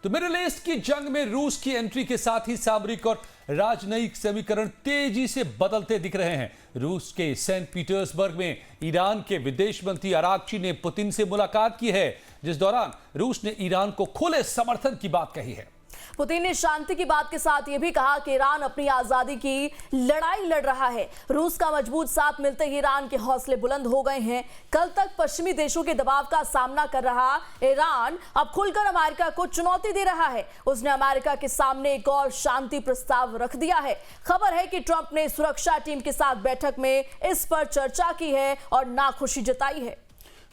तो middle east की जंग में रूस की एंट्री के साथ ही सामरिक और राजनयिक समीकरण तेजी से बदलते दिख रहे हैं। रूस के सेंट पीटर्सबर्ग में ईरान के विदेश मंत्री अरागची ने पुतिन से मुलाकात की है, जिस दौरान रूस ने ईरान को खुले समर्थन की बात कही है। पुतिन ने शांति की बात के साथ यह भी कहा कि ईरान अपनी आजादी की लड़ाई लड़ रहा है। रूस का मजबूत साथ मिलते ही ईरान के हौसले बुलंद हो गए हैं। कल तक पश्चिमी देशों के दबाव का सामना कर रहा ईरान अब खुलकर अमेरिका को चुनौती दे रहा है। उसने अमेरिका के सामने एक और शांति प्रस्ताव रख दिया है। खबर है कि ट्रंप ने सुरक्षा टीम के साथ बैठक में इस पर चर्चा की है और नाखुशी जताई है।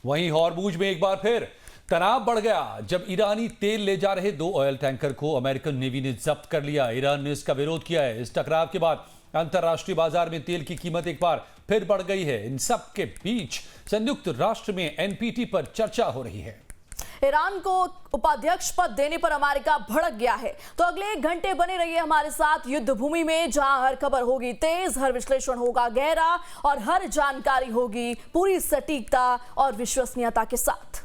वहीं हॉर्मुज में एक बार फिर तनाव बढ़ गया जब ईरानी तेल ले जा रहे 2 ऑयल टैंकर को अमेरिकन नेवी ने जब्त कर लिया। ईरान ने इसका विरोध किया है। इस टकराव के बाद अंतर्राष्ट्रीय बाजार में तेल की कीमत एक बार फिर बढ़ गई है। इन सब के बीच संयुक्त राष्ट्र में एनपीटी पर चर्चा हो रही है। ईरान को उपाध्यक्ष पद देने पर अमेरिका भड़क गया है। तो अगले 1 घंटे बने रहिए हमारे साथ युद्ध भूमि में, जहां हर खबर होगी तेज, हर विश्लेषण होगा गहरा और हर जानकारी होगी पूरी सटीकता और विश्वसनीयता के साथ।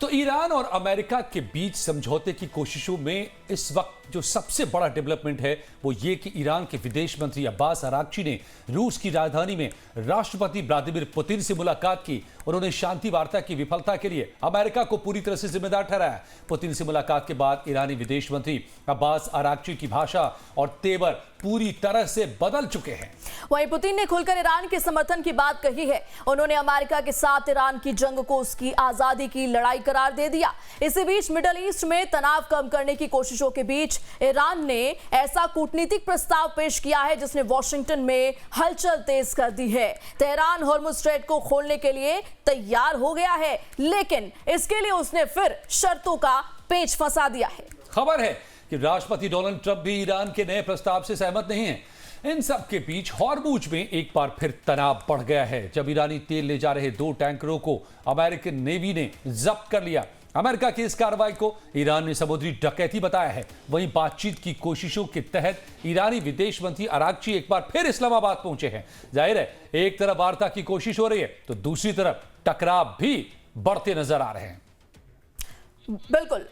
तो ईरान और अमेरिका के बीच समझौते की कोशिशों में इस वक्त जो सबसे बड़ा डेवलपमेंट है वो ये कि ईरान के विदेश मंत्री अब्बास अरागची ने रूस की राजधानी में राष्ट्रपति व्लादिमीर पुतिन से मुलाकात की। उन्होंने शांति वार्ता की विफलता के लिए अमेरिका को पूरी तरह से जिम्मेदार ठहराया। पुतिन से मुलाकात के बाद ईरानी विदेश मंत्री अब्बास अरागची की भाषा और तेवर पूरी तरह से बदल चुके हैं। वहीं पुतिन ने खुलकर ईरान के समर्थन की बात कही है। उन्होंने अमेरिका के साथ ईरान की जंग को उसकी आजादी की लड़ाई करार दे दिया। इसी बीच मिडिल ईस्ट में तनाव कम करने की कोशिशों के बीच ईरान ने ऐसा कूटनीतिक प्रस्ताव पेश किया है जिसने वॉशिंगटन में हलचल तेज कर दी है। तेहरान हॉर्मुज स्ट्रेट को खोलने के लिए तैयार हो गया है, लेकिन इसके लिए उसने फिर शर्तों का पेच फंसा दिया है। खबर है कि राष्ट्रपति डोनाल्ड ट्रंप भी ईरान के नए प्रस्ताव से सहमत नहीं हैं। इन सब के बीच हॉर्मुज में एक बार फिर तनाव बढ़ गया है जब ईरानी तेल ले जा रहे 2 टैंकरों को अमेरिकन नेवी ने जब्त कर लिया। अमेरिका की इस कार्रवाई को ईरान ने समुद्री डकैती बताया है। वहीं बातचीत की कोशिशों के तहत ईरानी विदेश मंत्री अरागची एक बार फिर इस्लामाबाद पहुंचे हैं। जाहिर है एक तरफ वार्ता की कोशिश हो रही है तो दूसरी तरफ टकराव भी बढ़ते नजर आ रहे हैं। बिल्कुल,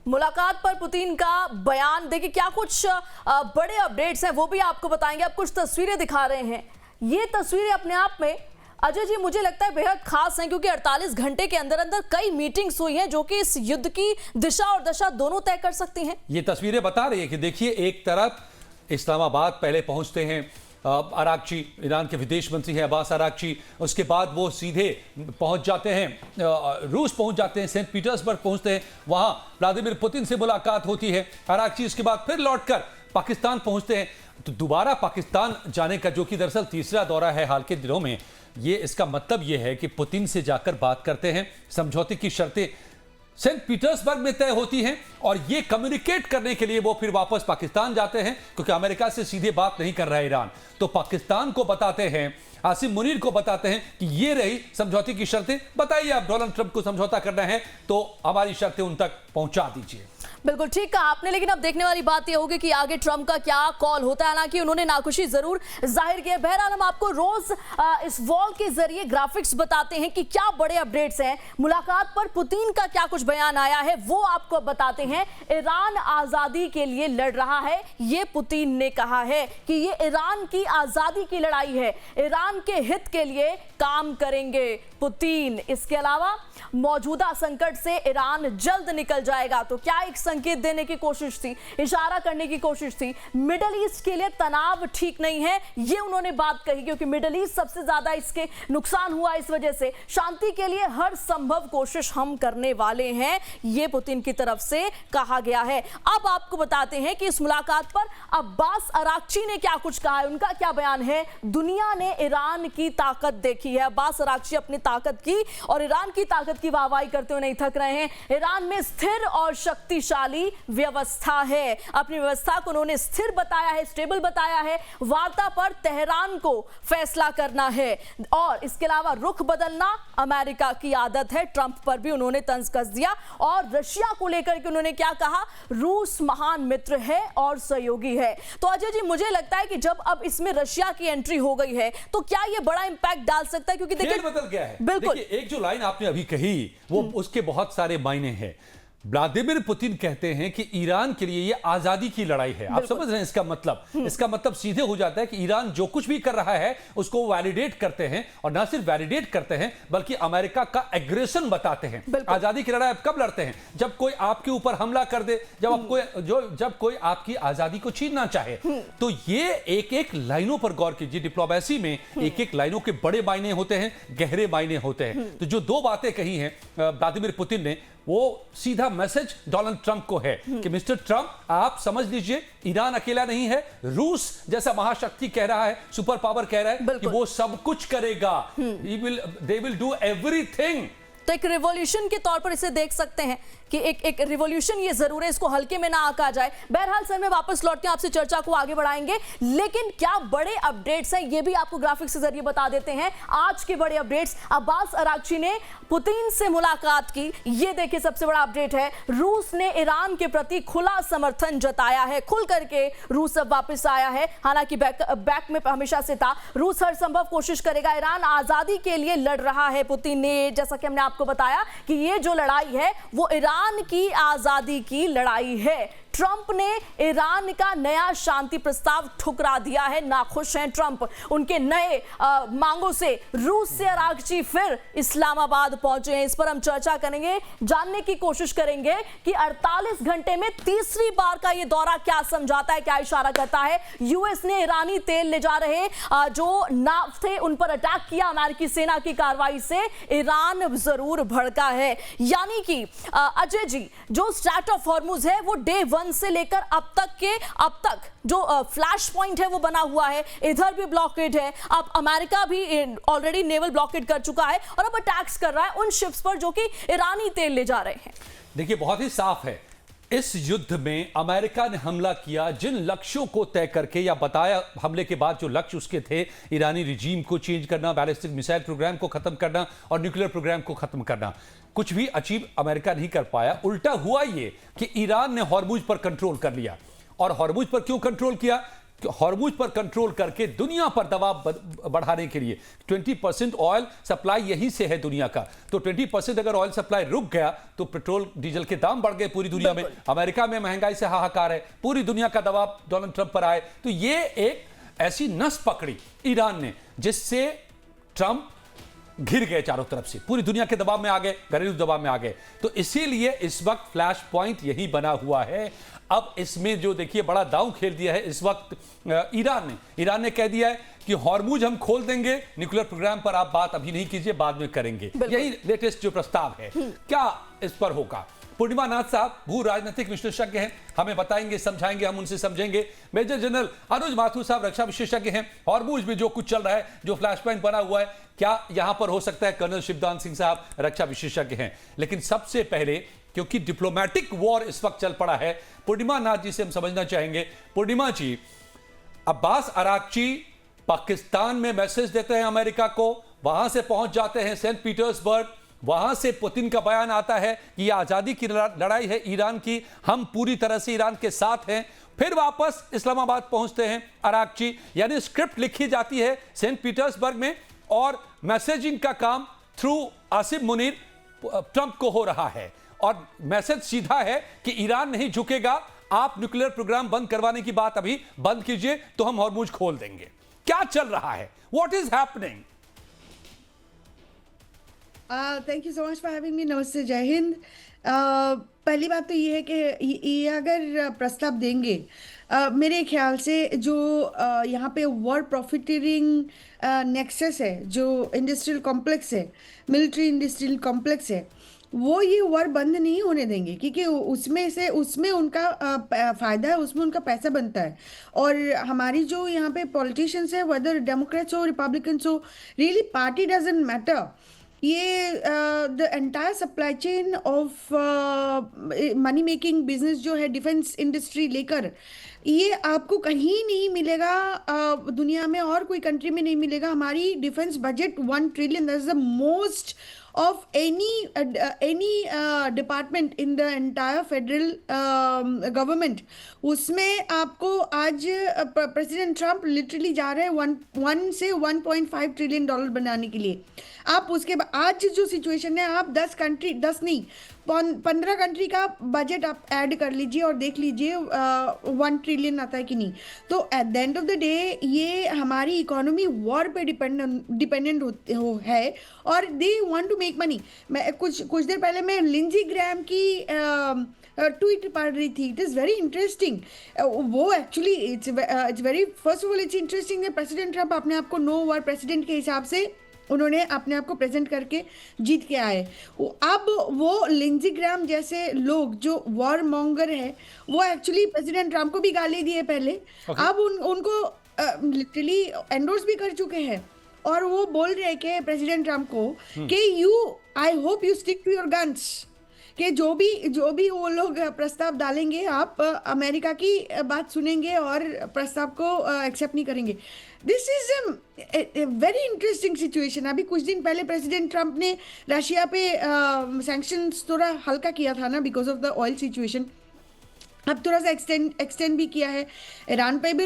मुलाकात पर पुतिन का बयान देखिए, क्या कुछ बड़े अपडेट्स हैं वो भी आपको बताएंगे। आप कुछ तस्वीरें दिखा रहे हैं। ये तस्वीरें अपने आप में अजय जी मुझे लगता है बेहद खास हैं, क्योंकि 48 घंटे के अंदर अंदर कई मीटिंग्स हुई हैं जो कि इस युद्ध की दिशा और दशा दोनों तय कर सकती हैं। ये तस्वीरें बता रही है कि देखिए, एक तरफ इस्लामाबाद पहले पहुंचते हैं अरागची, ईरान के विदेश मंत्री हैं अब्बास अरागची। उसके बाद वो सीधे पहुंच जाते हैं रूस पहुंच जाते हैं, सेंट पीटर्सबर्ग पहुंचते हैं। वहां व्लादिमीर पुतिन से मुलाकात होती है अरागची। उसके बाद फिर लौटकर पाकिस्तान पहुंचते हैं। तो दोबारा पाकिस्तान जाने का जो कि दरअसल तीसरा दौरा है हाल के दिनों में, ये इसका मतलब ये है कि पुतिन से जाकर बात करते हैं। समझौते की शर्तें सेंट पीटर्सबर्ग में तय होती हैं और ये कम्युनिकेट करने के लिए वो फिर वापस पाकिस्तान जाते हैं, क्योंकि अमेरिका से सीधे बात नहीं कर रहा है ईरान। तो पाकिस्तान को बताते हैं, आसिम मुनीर को बताते हैं कि ये रही समझौते की शर्तें। बताइए, आप डोनाल्ड ट्रंप को समझौता करना है तो हमारी शर्तें उन तक पहुंचा दीजिए। बिल्कुल ठीक कहा आपने, लेकिन अब देखने वाली बात यह होगी कि आगे ट्रंप का क्या कॉल होता है। हालांकि उन्होंने नाखुशी जरूर जाहिर की है। बहरहाल हम आपको रोज इस वॉल के जरिए ग्राफिक्स बताते हैं कि क्या बड़े अपडेट्स हैं। मुलाकात पर पुतिन का क्या कुछ बयान आया है वो आपको बताते हैं। ईरान आजादी के लिए लड़ रहा है, ये पुतिन ने कहा है कि ये ईरान की आजादी की लड़ाई है, ईरान के हित के लिए काम करेंगे पुतिन। इसके अलावा मौजूदा संकट से ईरान जल्द निकल जाएगा। तो क्या एक संकेत देने की कोशिश थी, इशारा करने की कोशिश थी। मिडिल ईस्ट के लिए तनाव ठीक नहीं है, ये उन्होंने बात कही, क्योंकि मिडिल ईस्ट सबसे ज्यादा इसके नुकसान हुआ। इस वजह से शांति के लिए हर संभव कोशिश हम करने वाले हैं, ये पुतिन की तरफ से कहा गया है। अब आपको बताते हैं कि इस मुलाकात पर अब्बास अरागची ने क्या कुछ कहा है, उनका क्या बयान है। दुनिया ने ईरान की ताकत देखी है। अब्बास अरागची अपनी ताकत की और ईरान की ताकत की वाहवाही करते हुए नहीं थक रहे हैं। ईरान में स्थिर और शक्तिशाली व्यवस्था है। अपनी व्यवस्था को उन्होंने स्थिर बताया है, स्टेबल बताया है। वार्ता पर तेहरान को फैसला करना है और इसके अलावा रुख बदलना अमेरिका की आदत है। ट्रंप पर भी उन्होंने तंज कस दिया और रशिया को लेकर के उन्होंने क्या कहा, रूस महान मित्र है और सहयोगी है। तो अजय जी मुझे लगता है कि जब अब इसमें रशिया की एंट्री हो गई है तो क्या ये बड़ा इंपैक्ट डाल सकता है, क्योंकि देखिए बदल गया है। बिल्कुल, एक जो लाइन आपने अभी कही वो उसके बहुत सारे मायने हैं। व्लादिमीर पुतिन कहते हैं कि ईरान के लिए ये आजादी की लड़ाई है। आप समझ रहे हैं इसका मतलब? इसका मतलब सीधे हो जाता है कि ईरान जो कुछ भी कर रहा है उसको वैलिडेट करते हैं, और ना सिर्फ वैलिडेट करते हैं बल्कि अमेरिका का एग्रेशन बताते हैं। आजादी की लड़ाई आप कब लड़ते हैं? जब कोई आपके ऊपर हमला कर दे, जब कोई आपकी आजादी को छीनना चाहे। तो ये एक एक लाइनों पर गौर कीजिए। डिप्लोमेसी में एक एक लाइनों के बड़े मायने होते हैं, गहरे मायने होते हैं। तो जो दो बातें कही हैं व्लादिमीर पुतिन ने, वो सीधा मैसेज डोनाल्ड ट्रंप को है कि मिस्टर ट्रंप, आप समझ लीजिए ईरान अकेला नहीं है। रूस जैसा महाशक्ति कह रहा है, सुपर पावर कह रहा है कि वो सब कुछ करेगा। They will do everything. तो एक रिवॉल्यूशन के तौर पर इसे देख सकते हैं कि एक रिवॉल्यूशन ये जरूर है, इसको हल्के में ना आका जाए। बहरहाल सर, मैं वापस लौटते हैं, आपसे चर्चा को आगे बढ़ाएंगे, लेकिन क्या बड़े अपडेट्स हैं ये भी आपको ग्राफिक्स के जरिए बता देते हैं। आज के बड़े अपडेट्स, अब्बास अरागची ने पुतिन से मुलाकात की, ये देखिए सबसे बड़ा अपडेट है। रूस ने ईरान के प्रति खुला समर्थन जताया है, खुल करके रूस अब वापस आया है। हालांकि बैक में हमेशा से था। रूस हर संभव कोशिश करेगा, ईरान आजादी के लिए लड़ रहा है। पुतिन ने, जैसा कि हमने आपको बताया कि ये जो लड़ाई है वो ईरान की आजादी की लड़ाई है। ट्रंप ने ईरान का नया शांति प्रस्ताव ठुकरा दिया है। नाखुश हैं ट्रंप, उनके नए मांगों से। रूस से अरागची फिर इस्लामाबाद पहुंचे हैं। इस पर हम चर्चा करेंगे, जानने की कोशिश करेंगे कि 48 घंटे में तीसरी बार का यह दौरा क्या समझाता है, क्या इशारा करता है। यूएस ने ईरानी तेल ले जा रहे जो नाव थे उन पर अटैक किया। अमेरिकी सेना की कार्रवाई से ईरान जरूर भड़का है। यानी कि अजय जी, जो स्ट्रैट ऑफ हॉर्मुज है वो डे 1 से लेकर अब तक जो फ्लैश पॉइंट है वो बना हुआ है। इधर भी ब्लॉकेड है। अब अमेरिका भी ऑलरेडी नेवल ब्लॉकेड कर चुका है और अब अटैक्स कर रहा है उन शिप्स पर जो कि ईरानी तेल ले जा रहे हैं। देखिए, बहुत ही साफ है, इस युद्ध में अमेरिका ने हमला किया जिन लक्ष्यों को तय करके, या बताया हमले के बाद जो लक्ष्य उसके थे, ईरानी रिजीम को चेंज करना, बैलिस्टिक मिसाइल प्रोग्राम को खत्म करना और न्यूक्लियर प्रोग्राम को खत्म करना, कुछ भी अचीव अमेरिका नहीं कर पाया। उल्टा हुआ ये कि ईरान ने हॉर्मुज पर कंट्रोल कर लिया। और हॉर्मुज पर क्यों कंट्रोल किया? हॉर्मुज पर कंट्रोल करके दुनिया पर दबाव बढ़ाने के लिए। 20% ऑयल सप्लाई यहीं से है दुनिया का। तो 20% अगर ऑयल सप्लाई रुक गया तो पेट्रोल डीजल के दाम बढ़ गए पूरी दुनिया में। अमेरिका में महंगाई से हाहाकार है, पूरी दुनिया का दबाव डोनाल्ड ट्रंप पर आए। तो ये एक ऐसी नस पकड़ी ईरान ने जिससे ट्रंप घिर गए चारों तरफ से, पूरी दुनिया के दबाव में आ गए, घरेलू दबाव में आ गए। तो इसीलिए इस वक्त फ्लैश पॉइंट यही बना हुआ है। अब इसमें जो देखिए बड़ा दांव खेल दिया है इस वक्त ईरान ने कह दिया है कि हॉर्मुज हम खोल देंगे, न्यूक्लियर प्रोग्राम पर आप बात अभी नहीं कीजिए, बाद में करेंगे। यही लेटेस्ट जो प्रस्ताव है। क्या इस पर होगा? पूर्णिमा नाथ साहब भू राजनीतिक विशेषज्ञ हैं, हमें बताएंगे, समझाएंगे, हम उनसे समझेंगे। मेजर जनरल अनुज माथुर साहब रक्षा विशेषज्ञ हैं। हॉर्मुज में जो कुछ चल रहा है, जो फ्लैश पॉइंट बना हुआ है, क्या यहां पर हो सकता है? कर्नल शिवदान सिंह साहब रक्षा विशेषज्ञ हैं। लेकिन सबसे पहले, क्योंकि डिप्लोमेटिक वॉर इस वक्त चल पड़ा है, पूर्णिमा नाथ जी से हम समझना चाहेंगे। पूर्णिमा जी, अब्बास अरागची पाकिस्तान में मैसेज देते हैं अमेरिका को, वहां से पहुंच जाते हैं सेंट पीटर्सबर्ग, वहां से पुतिन का बयान आता है कि यह आजादी की लड़ाई है ईरान की, हम पूरी तरह से ईरान के साथ हैं। फिर वापस इस्लामाबाद पहुंचते हैं अरागची, यानी स्क्रिप्ट लिखी जाती है सेंट पीटर्सबर्ग में और मैसेजिंग का काम थ्रू आसिम मुनीर ट्रंप को हो रहा है। और मैसेज सीधा है कि ईरान नहीं झुकेगा, आप न्यूक्लियर प्रोग्राम बंद करवाने की बात अभी बंद कीजिए तो हम हॉर्मुज खोल देंगे। क्या चल रहा है? What is happening? Thank you so much for having me. नमस्ते, जय हिंद। पहली बात तो ये है कि ये अगर प्रस्ताव देंगे, मेरे ख्याल से जो यहाँ पे वर्ल्ड प्रॉफिटियरिंग नेक्सस है, जो इंडस्ट्रियल कॉम्प्लेक्स है, मिलिट्री इंडस्ट्रियल कॉम्प्लेक्स है, वो ये वार बंद नहीं होने देंगे, क्योंकि उसमें उनका फ़ायदा है, उसमें उनका पैसा बनता है। और हमारी जो यहाँ पे पॉलिटिशियंस है, वेदर डेमोक्रेट्स हो रिपब्लिकन्स हो, रियली पार्टी डजंट मैटर। ये the entire supply chain of money making business जो है डिफेंस इंडस्ट्री लेकर, ये आपको कहीं नहीं मिलेगा दुनिया में, और कोई कंट्री में नहीं मिलेगा। हमारी defence budget 1 trillion, that is the most of any department in the entire federal government। उसमें आपको आज प्रेसिडेंट ट्रंप लिटरली जा रहे हैं 1 से 1.5 ट्रिलियन डॉलर बनाने के लिए। आप उसके बाद आज जो सिचुएशन है, आप 10 नहीं 15 कंट्री का बजट आप ऐड कर लीजिए और देख लीजिए 1 ट्रिलियन आता है कि नहीं। तो at the end of the day ये हमारी इकोनॉमी वॉर पे डिपेंडेंट है और they want to make money. मैं कुछ देर पहले मैं लिंजी ग्रैम की ट्वीट पढ़ रही थी। It is very interesting. वो actually it's very, first of all it's interesting है प्रेसिडेंट ट्रम्प अपने आप को नो वॉर प्रेसिडेंट के हिसाब से उन्होंने अपने आप को प्रेजेंट करके जीत के आए। अब वो लिंजी ग्राम जैसे लोग जो वॉर मॉन्गर है वो एक्चुअली प्रेसिडेंट ट्रम्प को भी गाली दिए पहले। अब उनको लिटरली एंडोर्स भी कर चुके हैं और वो बोल रहे हैं कि प्रेसिडेंट ट्रम्प को कि I hope you stick to your guns, कि जो भी वो लोग प्रस्ताव डालेंगे आप अमेरिका की बात सुनेंगे और प्रस्ताव को एक्सेप्ट नहीं करेंगे। This is very interesting situation. अभी कुछ दिन पहले प्रेसिडेंट ट्रम्प ने रशिया पे सैंक्शंस थोड़ा हल्का किया था ना because of the oil situation. अब थोड़ा सा एक्सटेंड भी किया है। ईरान पे भी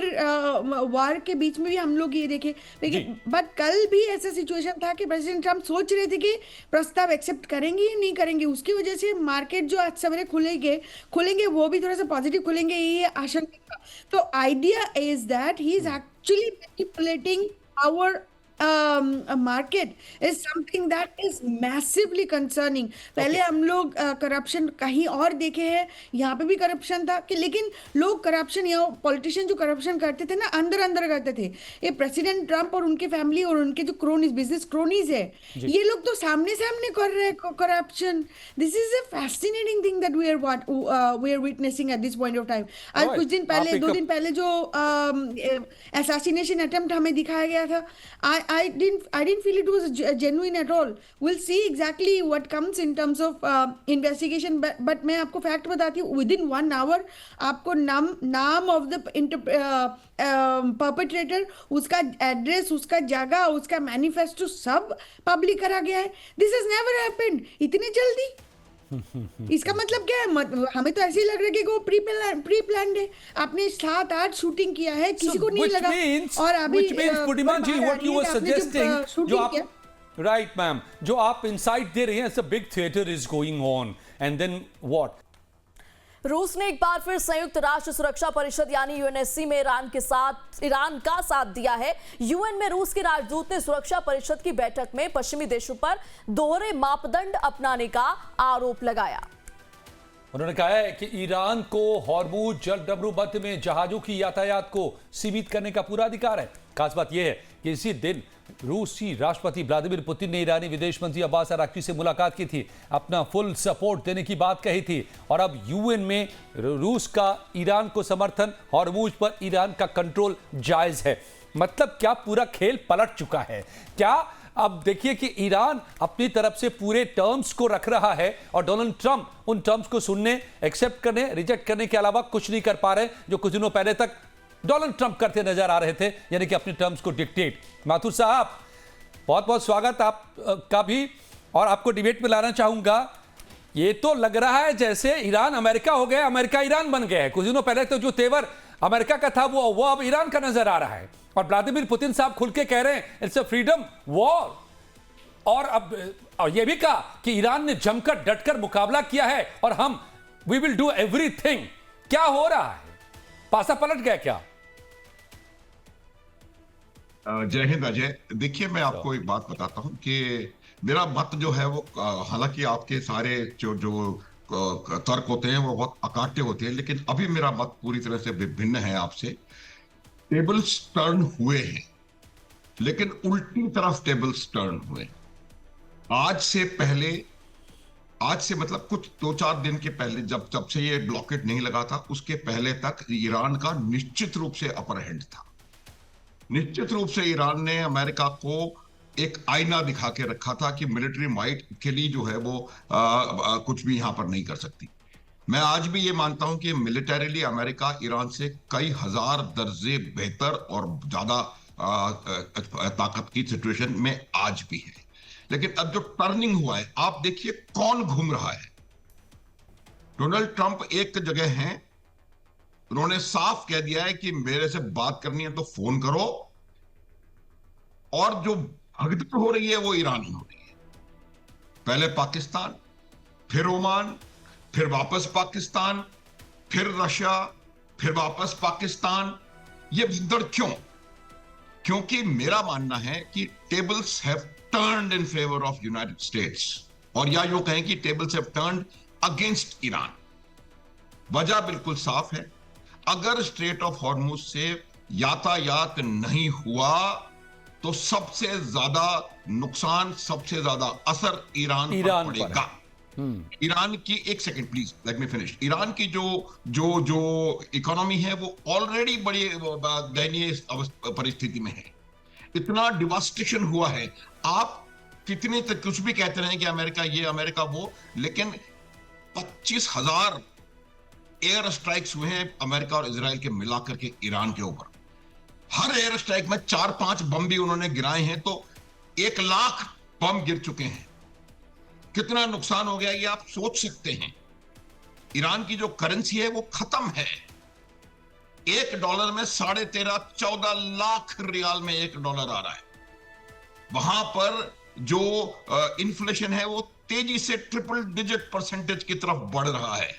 वार के बीच में भी हम लोग ये देखे, लेकिन बट कल भी ऐसा सिचुएशन था कि प्रेसिडेंट ट्रम्प सोच रहे थे कि प्रस्ताव एक्सेप्ट करेंगे या नहीं करेंगे। उसकी वजह से मार्केट जो आज सवेरे खुलेंगे वो भी थोड़ा सा पॉजिटिव खुलेंगे, ये आशंका। तो idea is that he is actually manipulating our market is something that is massively concerning. पहले हम लोग करप्शन कहीं और देखे हैं, यहाँ पे भी करप्शन था कि, लेकिन लोग करप्शन या पॉलिटिशियन जो करप्शन करते थे ना अंदर करते थे। ये प्रेसिडेंट ट्रम्प और उनके फैमिली और उनके जो क्रोनीज, बिजनेस क्रोनीज है, ये लोग तो सामने कर रहे हैं corruption. This is a fascinating thing that we are witnessing at this point of time. आज कुछ दिन पहले, 2 दिन पहले जो assassination attempt हमें दिखाया गया था, I didn't feel it was genuine at all. We'll see exactly what comes in terms of investigation. But मैं आपको फैक्ट बताती हूँ, within 1 hour आपको नाम ऑफ द परपेट्रेटर, उसका एड्रेस, उसका जगह, उसका मैनिफेस्टो सब पब्लिक करा गया है। दिस हैज नेवर हैपेंड इतनी जल्दी। इसका मतलब क्या है? हमें तो ऐसे ही लग रहा है कि वो प्री प्लान्ड है। आपने 7-8 शूटिंग किया है, किसी को नहीं लगा। और अभी पुटिमान जी, व्हाट यू वर सजेस्टिंग, जो आप राइट मैम, जो आप इनसाइट दे रहे हैं, a big theatre is going on and then what? रूस ने एक बार फिर संयुक्त राष्ट्र सुरक्षा परिषद यानी यूएनएससी में ईरान का साथ दिया है। यूएन में रूस के राजदूत ने सुरक्षा परिषद की बैठक में पश्चिमी देशों पर दोहरे मापदंड अपनाने का आरोप लगाया। उन्होंने कहा है कि ईरान को हॉर्मुज जलडमरूबंद में जहाजों की यातायात को सीमित करने का पूरा अधिकार है। खास बात यह है कि इसी दिन रूसी राष्ट्रपति व्लादिमीर पुतिन ने ईरानी विदेश मंत्री अब्बास अराक्ची से मुलाकात की थी, अपना फुल सपोर्ट देने की बात कही थी। और अब यूएन में रूस का ईरान को समर्थन, हॉर्मुज पर ईरान का कंट्रोल जायज है। मतलब क्या पूरा खेल पलट चुका है क्या? अब देखिए कि ईरान अपनी तरफ से पूरे टर्म्स को रख रहा है और डोनाल्ड ट्रंप उन टर्म्स को सुनने, एक्सेप्ट करने, रिजेक्ट करने के अलावा कुछ नहीं कर पा रहे, जो कुछ दिनों पहले तक डोनाल्ड ट्रंप करते नजर आ रहे थे, यानी कि अपने टर्म्स को डिक्टेट। माथुर साहब, बहुत बहुत स्वागत आपका भी, और आपको डिबेट में लाना चाहूंगा। ये तो लग रहा है जैसे ईरान अमेरिका हो गया, अमेरिका ईरान बन गया है। कुछ दिनों पहले तो जो तेवर अमेरिका का था वो अब ईरान का नजर आ रहा है। और व्लादिमीर पुतिन साहब खुल के कह रहे हैं इट्स अ फ्रीडम वॉर। और ये भी कहा कि ईरान ने जमकर डटकर मुकाबला किया है और हम वी विल डू एवरीथिंग। क्या हो रहा है? पासा पलट गया क्या? जय हिंद अजय। देखिए, मैं आपको एक बात बताता हूं कि मेरा मत जो है वो, हालांकि आपके सारे जो तर्क होते हैं वो बहुत अकाट्य होते हैं, लेकिन अभी मेरा मत पूरी तरह से भिन्न है आपसे। टेबल्स टर्न हुए हैं, लेकिन उल्टी तरफ टेबल्स टर्न हुए। आज से मतलब कुछ 2-4 दिन के पहले, जब से ये ब्लॉकेट नहीं लगा था, उसके पहले तक ईरान का निश्चित रूप से अपर हैंड था। निश्चित रूप से ईरान ने अमेरिका को एक आईना दिखा के रखा था कि मिलिट्री माइट के लिए जो है वो कुछ भी यहां पर नहीं कर सकती। मैं आज भी ये मानता हूं कि मिलिटरीली अमेरिका ईरान से कई हजार दर्जे बेहतर और ज्यादा ताकत की सिचुएशन में आज भी है। लेकिन अब जो टर्निंग हुआ है, आप देखिए कौन घूम रहा है। डोनाल्ड ट्रंप एक जगह हैं, उन्होंने साफ कह दिया है कि मेरे से बात करनी है तो फोन करो, और जो भगदड़ हो रही है वो ईरान ही हो रही है। पहले पाकिस्तान, फिर ओमान, फिर वापस पाकिस्तान, फिर रशिया, फिर वापस पाकिस्तान। ये भगदड़ क्यों? क्योंकि मेरा मानना है कि tables have turned in favour of United states, और या यूं कहें कि tables have turned against Iran. वजह बिल्कुल साफ है, अगर स्ट्रेट ऑफ हॉर्मुज से यातायात नहीं हुआ तो सबसे ज्यादा नुकसान, सबसे ज्यादा असर ईरान पर पड़ेगा। ईरान की, एक second please, let me finish. Iran की जो जो जो इकोनॉमी है वो ऑलरेडी बड़ी दयनीय परिस्थिति में है। इतना डिवास्टेशन हुआ है। आप कितने तक कुछ भी कहते रहे कि अमेरिका ये अमेरिका वो, लेकिन 25,000 एयर स्ट्राइक्स हुए हैं अमेरिका और इजराइल के मिलाकर के ईरान के ऊपर। हर एयर स्ट्राइक में 4-5 बम भी उन्होंने गिराए हैं, तो 1 लाख बम गिर चुके हैं। कितना नुकसान हो गया ये आप सोच सकते हैं। ईरान की जो करेंसी है वो खत्म है। $1 में 13.5-14 लाख रियाल में $1 आ रहा है। वहां पर जो इन्फ्लेशन है वो तेजी से ट्रिपल डिजिट % की तरफ बढ़ रहा है।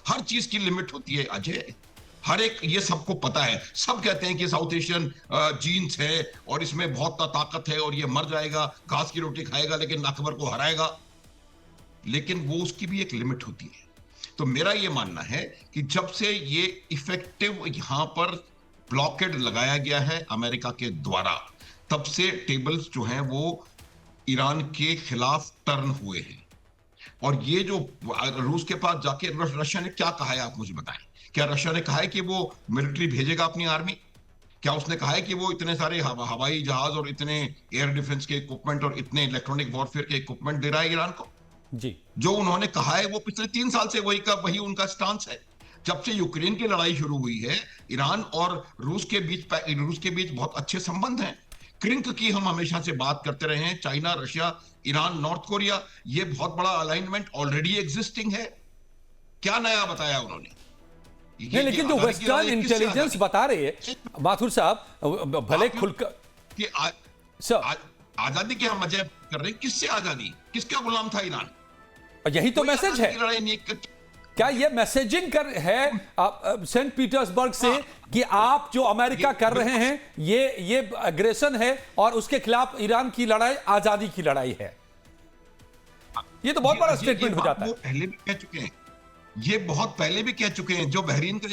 हर चीज की लिमिट होती है अजय, हर एक, ये सबको पता है। सब कहते हैं कि साउथ एशियन जीन्स है और इसमें बहुत ताकत है और ये मर जाएगा, घास की रोटी खाएगा लेकिन अकबर को हराएगा, लेकिन वो उसकी भी एक लिमिट होती है। तो मेरा ये मानना है कि जब से ये इफेक्टिव यहां पर ब्लॉकेड लगाया गया है अमेरिका के द्वारा, तब से टेबल्स जो हैं वो ईरान के खिलाफ टर्न हुए हैं। और ये जो रूस के पास जाके रशिया ने क्या कहा है आप मुझे बताएं। क्या रशिया ने कहा है कि वो मिलिट्री भेजेगा अपनी आर्मी? क्या उसने कहा है कि वो इतने सारे हवाई जहाज और इतने एयर डिफेंस के इक्विपमेंट और इतने इलेक्ट्रॉनिक वॉरफेयर के इक्विपमेंट दे रहा है ईरान को? जी, जो उन्होंने कहा है वो पिछले 3 साल से वही उनका स्टांस है। जब से यूक्रेन की लड़ाई शुरू हुई है, ईरान और रूस के बीच बहुत अच्छे संबंध हैं। क्रिंक की हम हमेशा से बात करते रहे हैं। China, Russia, Iran, north Korea, ये बहुत बड़ा अलाइनमेंट ऑलरेडी एग्जिस्टिंग है। क्या नया बताया उन्होंने? नहीं, लेकिन जो वेस्टर्न इंटेलिजेंस बता रही है माथुर साहब, भले खुलकर कि आजादी की हम मजे कर रहे हैं। किससे आजादी? किसका गुलाम था ईरान? यही तो मैसेज है। क्या ये मैसेजिंग कर है सेंट पीटर्सबर्ग से कि आप जो अमेरिका कर रहे हैं ये एग्रेशन है और उसके खिलाफ ईरान की लड़ाई आजादी की लड़ाई है? ये तो बहुत बड़ा स्टेटमेंट हो जाता है। पहले भी कह चुके हैं, ये बहुत पहले भी कह चुके हैं। जो बहरीन का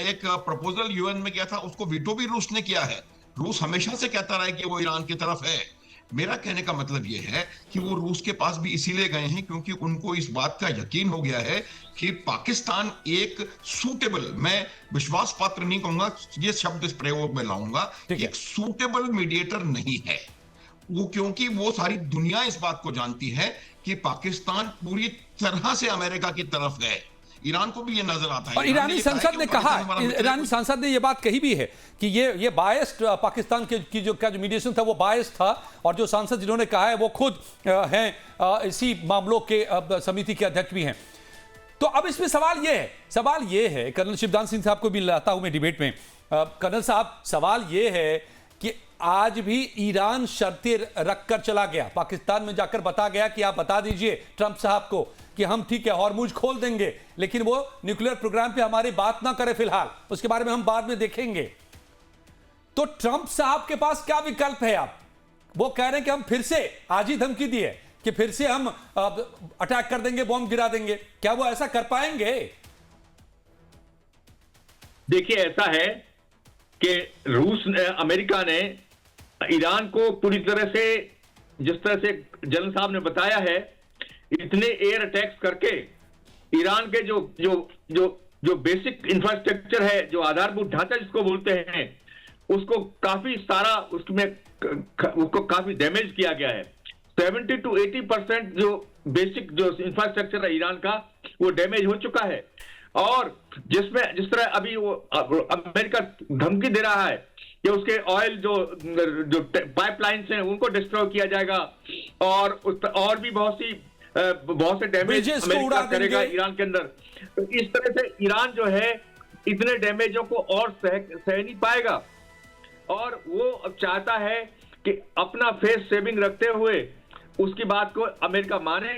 एक प्रपोजल यूएन में गया था, उसको वीटो भी रूस ने किया है। रूस हमेशा से कहता रहा है कि वो ईरान की तरफ है। मेरा कहने का मतलब यह है कि वो रूस के पास भी इसीलिए गए हैं क्योंकि उनको इस बात का यकीन हो गया है कि पाकिस्तान एक सूटेबल, मैं विश्वास पात्र नहीं कहूंगा, ये शब्द इस प्रयोग में लाऊंगा, एक सूटेबल मीडिएटर नहीं है वो, क्योंकि वो सारी दुनिया इस बात को जानती है कि पाकिस्तान पूरी तरह से अमेरिका की तरफ है। ईरान को भी ये नजर आता है। और ईरानी संसद ने कहा, ईरानी सांसद ने ये बात कही भी है कि ये बायस्ड, पाकिस्तान की जो मीडिएशन था वो बायस्ड था, और जो सांसद जिन्होंने कहा है वो खुद हैं इसी मामलों के समिति के अध्यक्ष भी हैं। तो अब इसमें सवाल ये है, कर्नल शिवदान सिंह साहब को भी लाता हूं मैं डिबेट में। कर्नल साहब, सवाल ये है कि आज भी ईरान शर्तें रखकर चला गया, पाकिस्तान में जाकर बता गया कि आप बता दीजिए ट्रंप साहब को कि हम ठीक है हॉर्मुज खोल देंगे, लेकिन वो न्यूक्लियर प्रोग्राम पे हमारी बात ना करे फिलहाल, उसके बारे में हम बाद में देखेंगे। तो ट्रंप साहब के पास क्या विकल्प है? आप वो कह रहे हैं कि हम फिर से, आज ही धमकी दी है कि फिर से हम अटैक कर देंगे, बॉम्ब गिरा देंगे। क्या वो ऐसा कर पाएंगे? देखिए, ऐसा है कि अमेरिका ने ईरान को पूरी तरह से, जिस तरह से जनरल साहब ने बताया है, इतने एयर अटैक्स करके ईरान के जो बेसिक इंफ्रास्ट्रक्चर है, जो आधारभूत ढांचा जिसको बोलते हैं, उसको काफी सारा उसको काफी डैमेज किया गया है। 70 to 80% जो बेसिक जो इंफ्रास्ट्रक्चर है ईरान का, वो डैमेज हो चुका है। और जिस तरह अभी वो अमेरिका धमकी दे रहा है कि उसके ऑयल जो पाइपलाइंस हैं उनको डिस्ट्रॉय किया जाएगा, और भी बहुत से डैमेज अमेरिका करेगा ईरान के अंदर। तो इस तरह से ईरान जो है इतने डैमेजों को और सह नहीं पाएगा, और वो अब चाहता है कि अपना फेस सेविंग रखते हुए उसकी बात को अमेरिका माने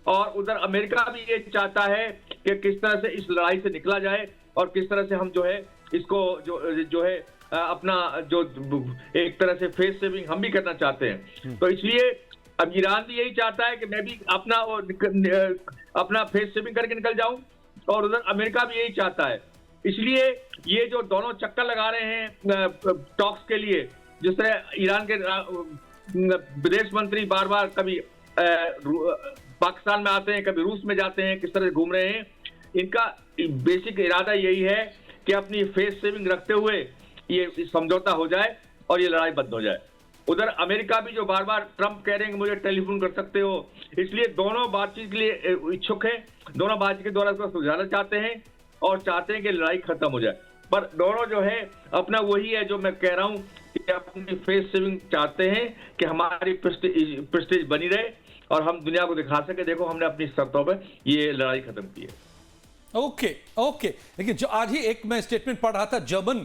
और उधर अमेरिका भी ये चाहता है कि किस तरह से इस लड़ाई से निकला जाए और किस तरह से हम जो है इसको जो है अपना जो एक तरह से फेस सेविंग हम भी करना चाहते हैं। तो इसलिए अब ईरान भी यही चाहता है कि मैं भी अपना फेस सेविंग करके निकल जाऊं, और उधर अमेरिका भी यही चाहता है। इसलिए ये जो दोनों चक्कर लगा रहे हैं टॉक्स के लिए, जिस तरह ईरान के विदेश मंत्री बार बार कभी पाकिस्तान में आते हैं, कभी रूस में जाते हैं, किस तरह से घूम रहे हैं, इनका बेसिक इरादा यही है कि अपनी फेस सेविंग रखते हुए ये समझौता हो जाए और ये लड़ाई बंद हो जाए। उधर अमेरिका भी जो बार बार ट्रंप कह रहे हैं कि मुझे टेलीफोन कर सकते हो, इसलिए दोनों बातचीत के लिए इच्छुक हैं, दोनों बातचीत के द्वारा इसको सुलझाना चाहते हैं और चाहते हैं कि लड़ाई खत्म हो जाए। पर दोनों जो है अपना वही है जो मैं कह रहा हूं कि अपनी फेस सेविंग चाहते हैं कि हमारी प्रेस्टीज बनी रहे और हम दुनिया को दिखा सके देखो हमने अपनी शर्तों पर ये लड़ाई खत्म की है। ओके लेकिन जो आज ही एक मैं स्टेटमेंट पढ़ रहा था जर्मन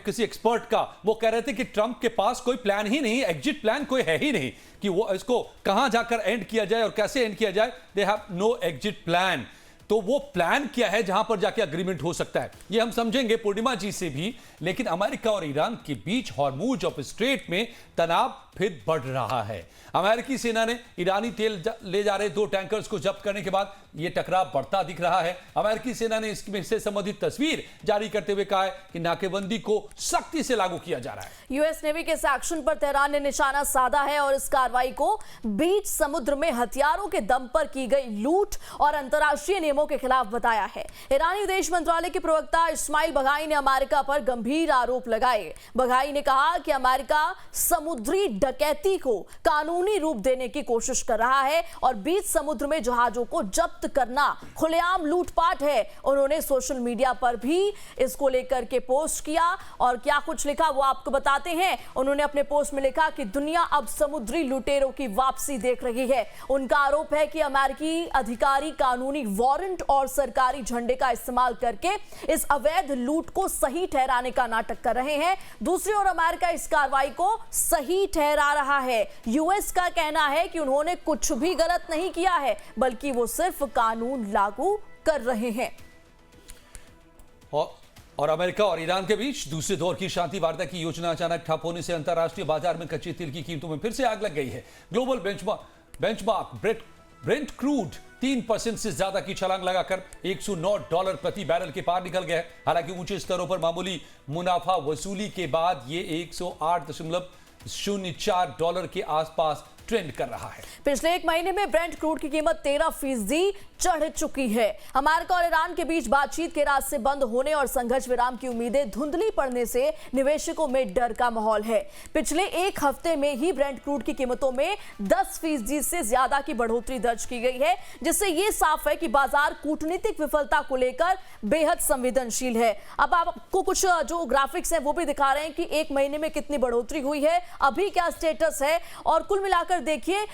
किसी एक्सपर्ट का, वो कह रहे थे कि ट्रंप के पास कोई प्लान ही नहीं, एग्जिट प्लान कोई है ही नहीं कि वो इसको कहां जाकर एंड किया जाए और कैसे एंड किया जाए। They have no exit plan. तो वो प्लान क्या है जहां पर जाके अग्रीमेंट हो सकता है, ये हम समझेंगे पूर्णिमा जी से भी। लेकिन अमेरिका और ईरान के बीच हॉर्मुज ऑफ स्ट्रेट में तनाव फिर बढ़ रहा है। अमेरिकी सेना ने ईरानी तेल ले जा रहे 2 टैंकर्स को जब्त करने के बाद यह टकराव बढ़ता दिख रहा है। अमेरिकी सेना ने इससे संबंधित तस्वीर जारी करते हुए कहा है कि नाकेबंदी को सख्ती से लागू किया जा रहा है। यूएस नेवी के इस एक्शन पर तेहरान ने निशाना साधा है और इस कार्रवाई को बीच समुद्र में हथियारों के दम पर की गई लूट और अंतर्राष्ट्रीय नियमों के खिलाफ बताया है। ईरानी विदेश मंत्रालय के प्रवक्ता इस्माइल बघाई ने अमेरिका पर गंभीर आरोप लगाए। बघाई ने कहा कि अमेरिका समुद्री डकैती को कानूनी रूप देने की कोशिश कर रहा है और बीच समुद्र में जहाजों को जब्त करना खुलेआम लूटपाट है। उन्होंने सोशल मीडिया पर भी इसको लेकर के पोस्ट किया और क्या कुछ लिखा वो आपको बताते हैं। उन्होंने अपने पोस्ट में लिखा कि दुनिया अब समुद्री लुटेरों की वापसी देख रही है। उनका आरोप है कि अमेरिकी अधिकारी कानूनी वारंट और सरकारी झंडे का इस्तेमाल करके इस अवैध लूट को सही ठहराने का नाटक कर रहे हैं। दूसरी ओर अमेरिका इस कार्रवाई को सही ठहरा रहा है। यूएस का कहना है कि उन्होंने कुछ भी गलत नहीं किया है, बल्कि वो सिर्फ कानून लागू कर रहे हैं। और अमेरिका और ईरान के बीच दूसरे दौर की शांति वार्ता की योजना अचानक ठप होने से अंतर्राष्ट्रीय बाजार में कच्चे तेल की कीमतों में फिर से आग लग गई है। ग्लोबल बेंचमार्क ब्रेंट क्रूड 3% से ज्यादा की छलांग लगाकर $109 प्रति बैरल के पार निकल गया है। हालांकि ऊंचे स्तरों पर मामूली मुनाफा वसूली के बाद ये $108.04 के आसपास ट्रेंड कर रहा है। पिछले एक महीने में ब्रेंट क्रूड की कीमत 13% चढ़ चुकी है। अमेरिका और ईरान के बीच बातचीत के रास्ते बंद होने और संघर्ष विराम की उम्मीदें धुंधली पड़ने से निवेशकों में डर का माहौल है। पिछले एक हफ्ते में ही ब्रेंट क्रूड की कीमतों में 10% से ज्यादा की बढ़ोतरी दर्ज की गई है, जिससे यह साफ है कि बाजार कूटनीतिक विफलता को लेकर बेहद संवेदनशील है। अब आपको कुछ जो ग्राफिक्स हैं वो भी दिखा रहे हैं कि एक महीने में कितनी बढ़ोतरी हुई है, अभी क्या स्टेटस है। और कुल मिलाकर देखिए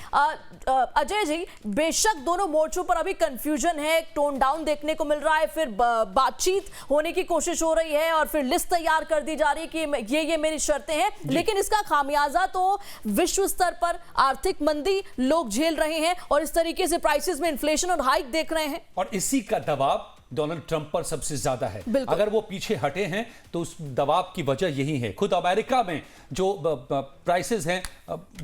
अजय जी, बेशक दोनों मोर्चों पर अभी कंफ्यूजन है, टोन डाउन देखने को मिल रहा है, फिर बातचीत होने की कोशिश हो रही है और फिर लिस्ट तैयार कर दी जा रही है कि ये मेरी शर्तें हैं, लेकिन इसका खामियाजा तो विश्व स्तर पर आर्थिक मंदी लोग झेल रहे हैं और इस तरीके से प्राइसेस में इन्फ्लेशन और हाइक देख रहे हैं। और इसी का दबाव डोनाल्ड ट्रंप पर सबसे ज्यादा है। अगर वो पीछे हटे हैं तो उस दबाव की वजह यही है। खुद अमेरिका में जो प्राइसेस हैं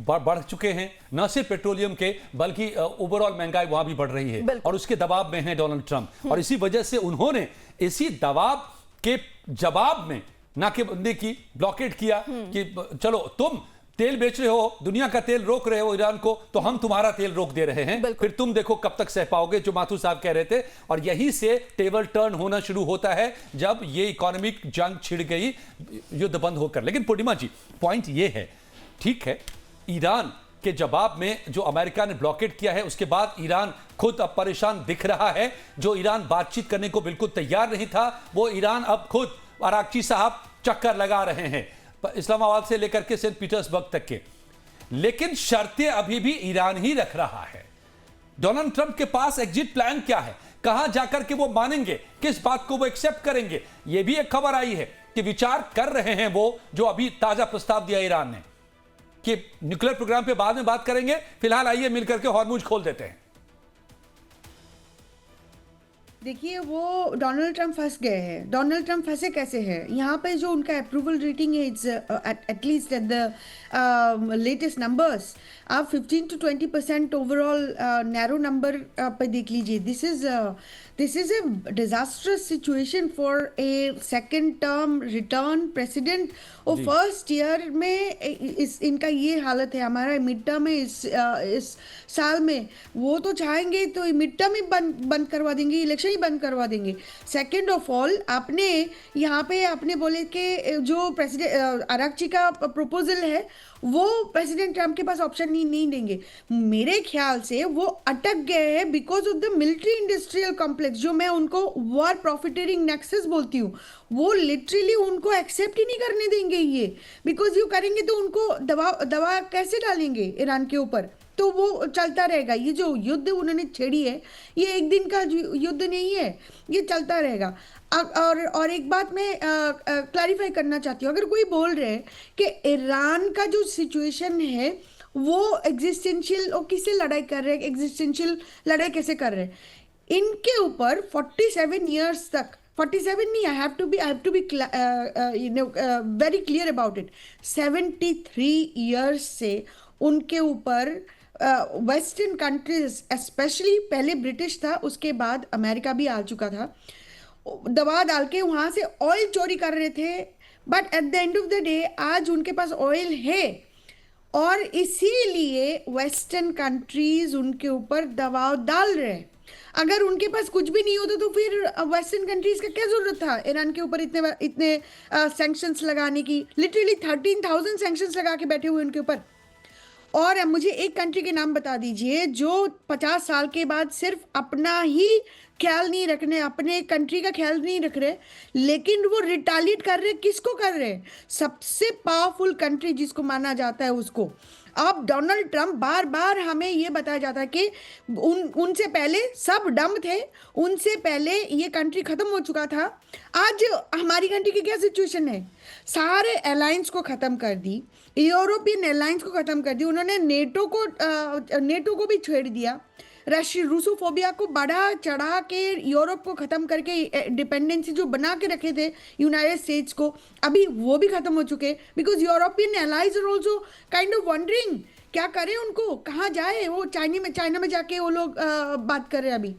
बढ़ चुके हैं, न सिर्फ पेट्रोलियम के बल्कि ओवरऑल महंगाई वहां भी बढ़ रही है और उसके दबाव में है डोनाल्ड ट्रंप। और इसी वजह से उन्होंने इसी दबाव के जवाब में नाकेबंदी की, ब्लॉकेट किया कि चलो तुम तेल बेच रहे हो, दुनिया का तेल रोक रहे हो ईरान को, तो हम तुम्हारा तेल रोक दे रहे हैं, फिर तुम देखो कब तक सह पाओगे, जो माथुर साहब कह रहे थे। और यहीं से टेबल टर्न होना शुरू होता है जब ये इकोनॉमिक जंग छिड़ गई युद्ध बंद होकर। लेकिन पूर्णिमा जी, पॉइंट ये है, ठीक है, ईरान के जवाब में जो अमेरिका ने ब्लॉकेट किया है उसके बाद ईरान खुद अब परेशान दिख रहा है। जो ईरान बातचीत करने को बिल्कुल तैयार नहीं था, वो ईरान अब खुद अराक्ची साहब चक्कर लगा रहे हैं, इस्लामाबाद से लेकर के सेंट पीटर्सबर्ग तक के। लेकिन शर्तें अभी भी ईरान ही रख रहा है। डोनाल्ड ट्रंप के पास एग्जिट प्लान क्या है, कहां जाकर के वो मानेंगे, किस बात को वो एक्सेप्ट करेंगे, यह भी एक खबर आई है कि विचार कर रहे हैं वो, जो अभी ताजा प्रस्ताव दिया ईरान ने कि न्यूक्लियर प्रोग्राम पे बाद में बात करेंगे, फिलहाल आइए मिलकर के हॉर्मुज खोल देते हैं। देखिए वो डोनाल्ड ट्रंप फंस गए हैं। डोनाल्ड ट्रंप फंसे कैसे हैं? यहाँ पे जो उनका अप्रूवल रेटिंग है, it's at least at the latest numbers, आप 15 to 20% ओवरऑल नैरो नंबर पे देख लीजिए। This is a disastrous situation for a second term return president. और फर्स्ट ईयर में इनका ये हालत है। हमारा मिड टर्म में इस साल में वो तो चाहेंगे तो मिड टर्म ही बंद करवा देंगे, इलेक्शन ही बंद करवा देंगे। सेकेंड ऑफ ऑल, आपने यहाँ पे आपने बोले कि जो प्रेसिडेंट आरक्षी का प्रपोजल है वो प्रेसिडेंट ट्रंप के पास ऑप्शन नहीं देंगे। मेरे ख्याल से वो अटक गए हैं because of the military industrial complex, जो मैं उनको वॉर प्रॉफिटेरिंग नेक्सस बोलती हूँ। वो लिटरली उनको एक्सेप्ट ही नहीं करने देंगे ये, बिकॉज यू करेंगे तो उनको दवा कैसे डालेंगे ईरान के ऊपर? तो वो चलता रहेगा। ये जो युद्ध उन्होंने छेड़ी है, ये एक दिन का युद्ध नहीं है, ये चलता रहेगा। और एक बात मैं क्लैरिफाई करना चाहती हूँ। अगर कोई बोल रहे हैं कि ईरान का जो सिचुएशन है वो एग्जिस्टेंशियल, और किससे लड़ाई कर रहे हैं, एग्जिस्टेंशियल लड़ाई कैसे कर रहे हैं? इनके ऊपर 47 ईयर्स तक, 47 नहीं, I have to be very clear about it, 73 years से उनके ऊपर वेस्टर्न कंट्रीज, स्पेशली पहले ब्रिटिश था, उसके बाद अमेरिका भी आ चुका था, दबा डाल के वहाँ से ऑयल चोरी कर रहे थे। But at the end of the day आज उनके पास ऑयल है, और इसीलिए वेस्टर्न कंट्रीज उनके ऊपर दबाव डाल रहे हैं। अगर उनके पास कुछ भी नहीं होता तो फिर वेस्टर्न कंट्रीज का क्या जरूरत था ईरान के ऊपर इतने सैंक्शंस लगाने की? लिटरली 13,000 सैंक्शंस लगा के बैठे हुए उनके ऊपर। और मुझे एक कंट्री के नाम बता दीजिए जो 50 साल के बाद सिर्फ अपना ही ख्याल नहीं रख रहे, अपने कंट्री का ख्याल नहीं रख रहे, लेकिन वो रिटालिएट कर रहे। किसको कर रहे हैं? सबसे पावरफुल कंट्री जिसको माना जाता है उसको। अब डोनाल्ड ट्रंप बार बार हमें ये बताया जाता है कि उनसे पहले सब डम थे, उनसे पहले ये कंट्री खत्म हो चुका था। आज हमारी कंट्री की क्या सिचुएशन है? सारे अलायंस को ख़त्म कर दी, यूरोपियन अलायंस को ख़त्म कर दी उन्होंने, नेटो को भी छेड़ दिया, रूसोफोबिया को बढ़ा चढ़ा के यूरोप को ख़त्म करके डिपेंडेंसी जो बना के रखे थे यूनाइटेड स्टेट्स को, अभी वो भी ख़त्म हो चुके। Because European allies are also kind of wondering क्या करें, उनको कहाँ जाए। वो चाइना में जाके वो लोग बात कर रहे हैं अभी।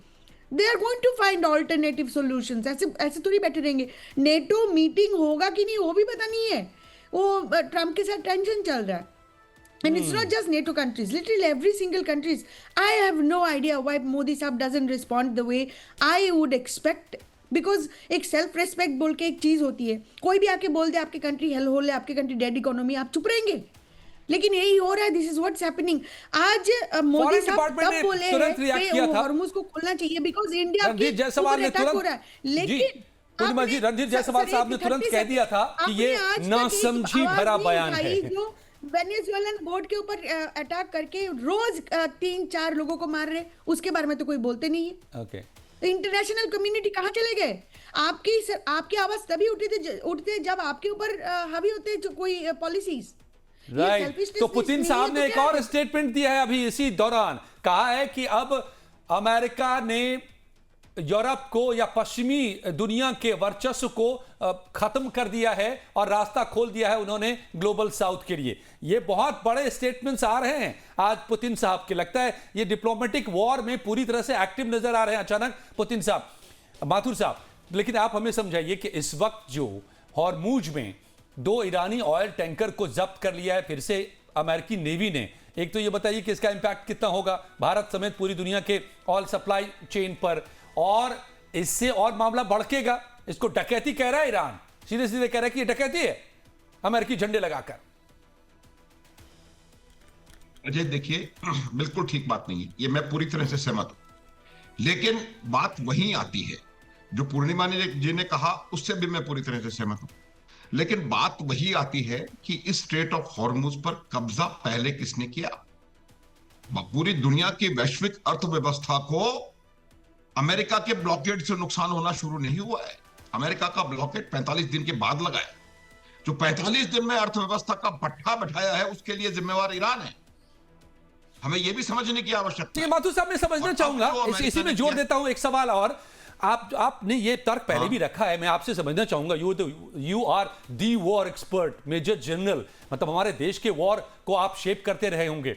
They are going to find alternative solutions. ऐसे थोड़ी बैठे रहेंगे। नेटो मीटिंग होगा कि नहीं वो भी पता नहीं है, वो ट्रंप के साथ टेंशन चल रहा है। And it's not just NATO countries, literally every single countries. I have no idea why Modi साहब doesn't respond the way I would expect. Because एक सेल्फ रेस्पेक्ट बोल के एक चीज होती है, कोई भी आके बोल दे आपकी कंट्री हेल होल है, आपकी कंट्री डेड इकोनॉमी, आप चुप रहेंगे। लेकिन यही हो रहा है, दिस इज व्हाट्स हैपनिंग। आज मोदी साहब तब बोले हैं हॉर्मुज को खोलना चाहिए बिकॉज इंडिया के ऊपर अटैक हो रहा है, लेकिन रणधीर जायसवाल साहब ने तुरंत कह दिया था कि ये नासमझी भरा बयान है। वेनेजुएलन बोर्ड के ऊपर अटैक करके रोज 3-4 लोगों को मार रहे, उसके बारे में तो कोई बोलते नहीं है। ओके, इंटरनेशनल कम्युनिटी कहाँ चले गए? आपकी आवाज तभी उठते जब आपके ऊपर हावी होते जो कोई पॉलिसीज। राइट। तो पुतिन साहब ने एक और स्टेटमेंट दिया है अभी इसी दौरान, कहा है कि अब अमेरिका ने यूरोप को या पश्चिमी दुनिया के वर्चस्व को खत्म कर दिया है और रास्ता खोल दिया है उन्होंने ग्लोबल साउथ के लिए। ये बहुत बड़े स्टेटमेंट्स आ रहे हैं आज पुतिन साहब के। लगता है ये डिप्लोमेटिक वॉर में पूरी तरह से एक्टिव नजर आ रहे हैं अचानक पुतिन साहब। माथुर साहब, लेकिन आप हमें समझाइए कि इस वक्त जो हॉर्मुज में 2 ईरानी ऑयल टैंकर को जब्त कर लिया है फिर से अमेरिकी नेवी ने, एक तो ये बताइए कि इसका इंपैक्ट कितना होगा भारत समेत पूरी दुनिया के ऑयल सप्लाई चेन पर, और इससे और मामला भड़केगा। इसको डकैती कह रहा है ईरान, सीधे सीधे कह रहा है कि ये डकैती है अमेरिकी झंडे लगाकर। अजय देखिए, बिल्कुल ठीक बात नहीं है, ये मैं पूरी तरह से सहमत हूं। लेकिन बात वहीं आती है जो पूर्णिमा जी ने कहा, उससे भी मैं पूरी तरह से सहमत हूं। लेकिन बात वही आती है कि इस स्ट्रेट ऑफ हॉर्मुज पर कब्जा पहले किसने किया? पूरी दुनिया की वैश्विक अर्थव्यवस्था को अमेरिका के ब्लॉकेड से नुकसान होना शुरू नहीं हुआ है। अमेरिका का ब्लॉकेड 45 दिन के बाद लगा है। जो 45 दिन में अर्थव्यवस्था का पट्टा बैठाया है उसके लिए जिम्मेवार ईरान है। हमें यह भी समझने की आवश्यकता है। माथुर साहब, मैं समझना चाहूंगा, इसी में जोड़ देता हूं एक सवाल और। आपने ये तर्क पहले भी रखा है, मैं आपसे समझना चाहूंगा, you are the war expert, major general, मतलब हमारे देश के वॉर को आप शेप करते रहे होंगे।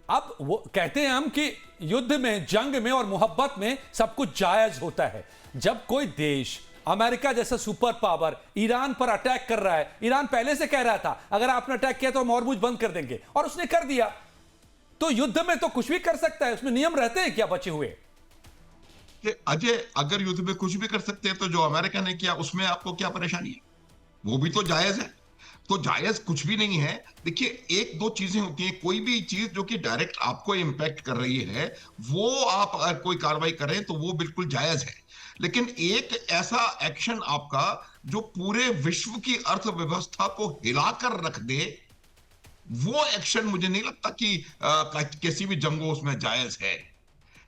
अब वो कहते हैं हम कि युद्ध में, जंग में और मोहब्बत में सब कुछ जायज होता है। जब कोई देश अमेरिका जैसा सुपर पावर ईरान पर अटैक कर रहा है, ईरान पहले से कह रहा था अगर आपने अटैक किया तो हम हॉर्मुज बंद कर देंगे, और उसने कर दिया, तो युद्ध में तो कुछ भी कर सकता है, उसमें नियम रहते हैं क्या बचे हुए? अजय, अगर युद्ध में कुछ भी कर सकते हैं तो जो अमेरिका ने किया उसमें आपको क्या परेशानी है? वो भी तो जायज है। तो जायज कुछ भी नहीं है। देखिए, एक दो चीजें होती हैं, कोई भी चीज जो कि डायरेक्ट आपको इंपैक्ट कर रही है वो आप अगर कोई कार्रवाई करें तो वो बिल्कुल जायज है। लेकिन एक ऐसा एक्शन आपका जो पूरे विश्व की अर्थव्यवस्था को हिलाकर रख दे, वो एक्शन मुझे नहीं लगता कि किसी भी जंगों उसमें जायज है।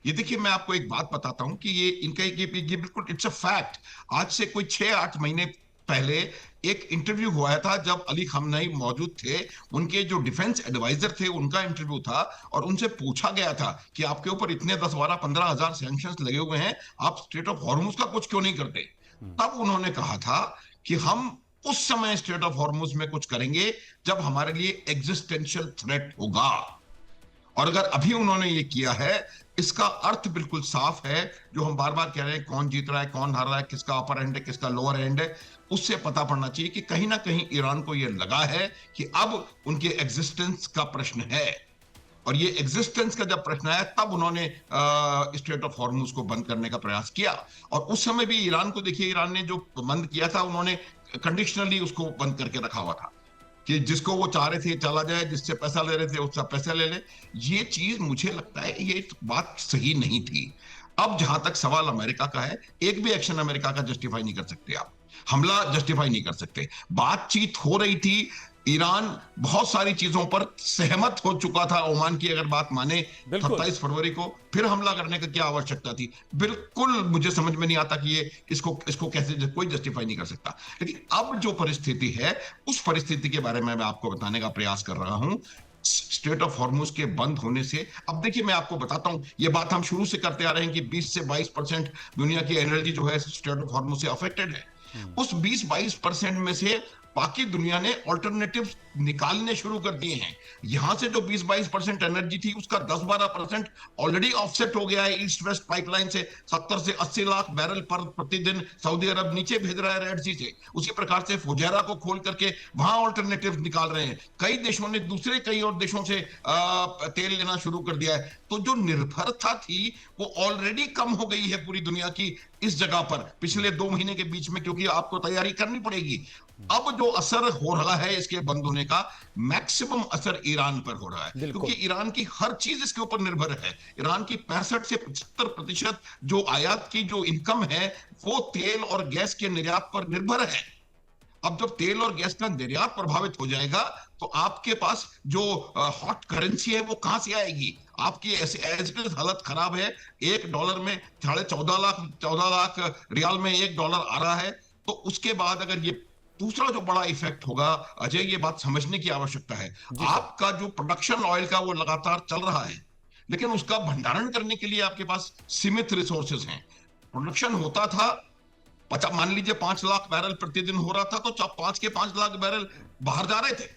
ये देखिए, मैं आपको एक बात बताता हूं कि ये इनका ये बिल्कुल इट्स अ फैक्ट। आज से कोई 6-8 महीने पहले एक इंटरव्यू हुआ था जब अली खamenei मौजूद थे, उनके जो डिफेंस एडवाइजर थे उनका इंटरव्यू था, और उनसे पूछा गया था कि आपके ऊपर इतने 10-12-15 हजार सैंक्शंस लगे हुए हैं, आप स्ट्रेट ऑफ हॉर्मुज का कुछ क्यों नहीं करते? तब उन्होंने कहा था कि हम उस समय स्ट्रेट ऑफ हॉर्मुज में कुछ करेंगे जब हमारे लिए एग्जिस्टेंशियल थ्रेट होगा। और अगर अभी उन्होंने ये किया है, इसका अर्थ बिल्कुल साफ है। जो हम बार बार कह रहे हैं कौन जीत रहा है, कौन हार रहा है, किसका अपर एंड है, किसका लोअर एंड है, उससे पता पड़ना चाहिए कि कहीं ना कहीं ईरान को यह लगा है कि अब उनके एग्जिस्टेंस का प्रश्न है। और ये एग्जिस्टेंस का जब प्रश्न आया तब उन्होंने स्ट्रेट ऑफ हॉर्मुज को बंद करने का प्रयास किया। और उस समय भी ईरान को देखिए, ईरान ने जो बंद किया था उन्होंने कंडीशनली उसको बंद करके रखा हुआ था कि जिसको वो चाह रहे थे चला जाए, जिससे पैसा ले रहे थे उसका पैसा ले ले। ये चीज मुझे लगता है ये बात सही नहीं थी। अब जहां तक सवाल अमेरिका का है, एक भी एक्शन अमेरिका का जस्टिफाई नहीं कर सकते आप, हमला जस्टिफाई नहीं कर सकते। बातचीत हो रही थी, ईरान बहुत सारी चीजों पर सहमत हो चुका था। ओमान की अगर बात माने 27 फरवरी को फिर हमला करने की क्या आवश्यकता थी? बिल्कुल मुझे समझ में नहीं आता कि ये इसको कैसे कोई जस्टिफाई नहीं कर सकता। लेकिन अब जो परिस्थिति है उस परिस्थिति के बारे में मैं आपको बताने का प्रयास कर रहा हूं। स्ट्रेट ऑफ हॉर्मुज के बंद होने से, अब देखिए मैं आपको बताता हूं, ये बात हम शुरू से करते आ रहे हैं कि 20 से 22% दुनिया की एनर्जी जो है स्ट्रेट ऑफ हॉर्मुज से अफेक्टेड है। उस 20-22% में से बाकी दुनिया ने ऑल्टरनेटिव निकालने शुरू कर दिए हैं। यहां से जो 20-22% एनर्जी थी उसका 10-12% ऑलरेडी ऑफसेट हो गया है ईस्ट वेस्ट पाइपलाइन से। 70 से 80 लाख बैरल पर प्रतिदिन सऊदी अरब नीचे भेज रहा है रेड सी से। उसी प्रकार से फुजैरा को खोल करके वहां ऑल्टरनेटिव निकाल रहे हैं। कई देशों ने कई और देशों से तेल लेना शुरू कर दिया है। तो जो निर्भरता थी वो ऑलरेडी कम हो गई है पूरी दुनिया की इस जगह पर पिछले 2 महीने के बीच में, क्योंकि आपको तैयारी करनी पड़ेगी। अब जो असर हो रहा है इसके बंद होने का, मैक्सिमम असर ईरान पर हो रहा है, क्योंकि ईरान की हर चीज इसके ऊपर निर्भर है। ईरान की 65 से 75% जो आयात की जो इनकम है वो तेल और गैस के निर्यात पर निर्भर है। अब जब तेल और गैस का निर्यात प्रभावित हो जाएगा तो आपके पास जो हॉट करेंसी है वो कहां से आएगी? आपकी ऐसे हालत खराब है। $1 में 14.5 लाख रियाल में $1 आ रहा है। तो उसके बाद अगर ये दूसरा जो बड़ा इफेक्ट होगा, अजय, ये बात समझने की आवश्यकता है। आपका जो प्रोडक्शन ऑयल का वो लगातार चल रहा है, लेकिन उसका भंडारण करने के लिए आपके पास सीमित रिसोर्सेज हैं। प्रोडक्शन होता था, मान लीजिए 5 लाख बैरल प्रतिदिन हो रहा था, तो 5 लाख बैरल बाहर जा रहे थे।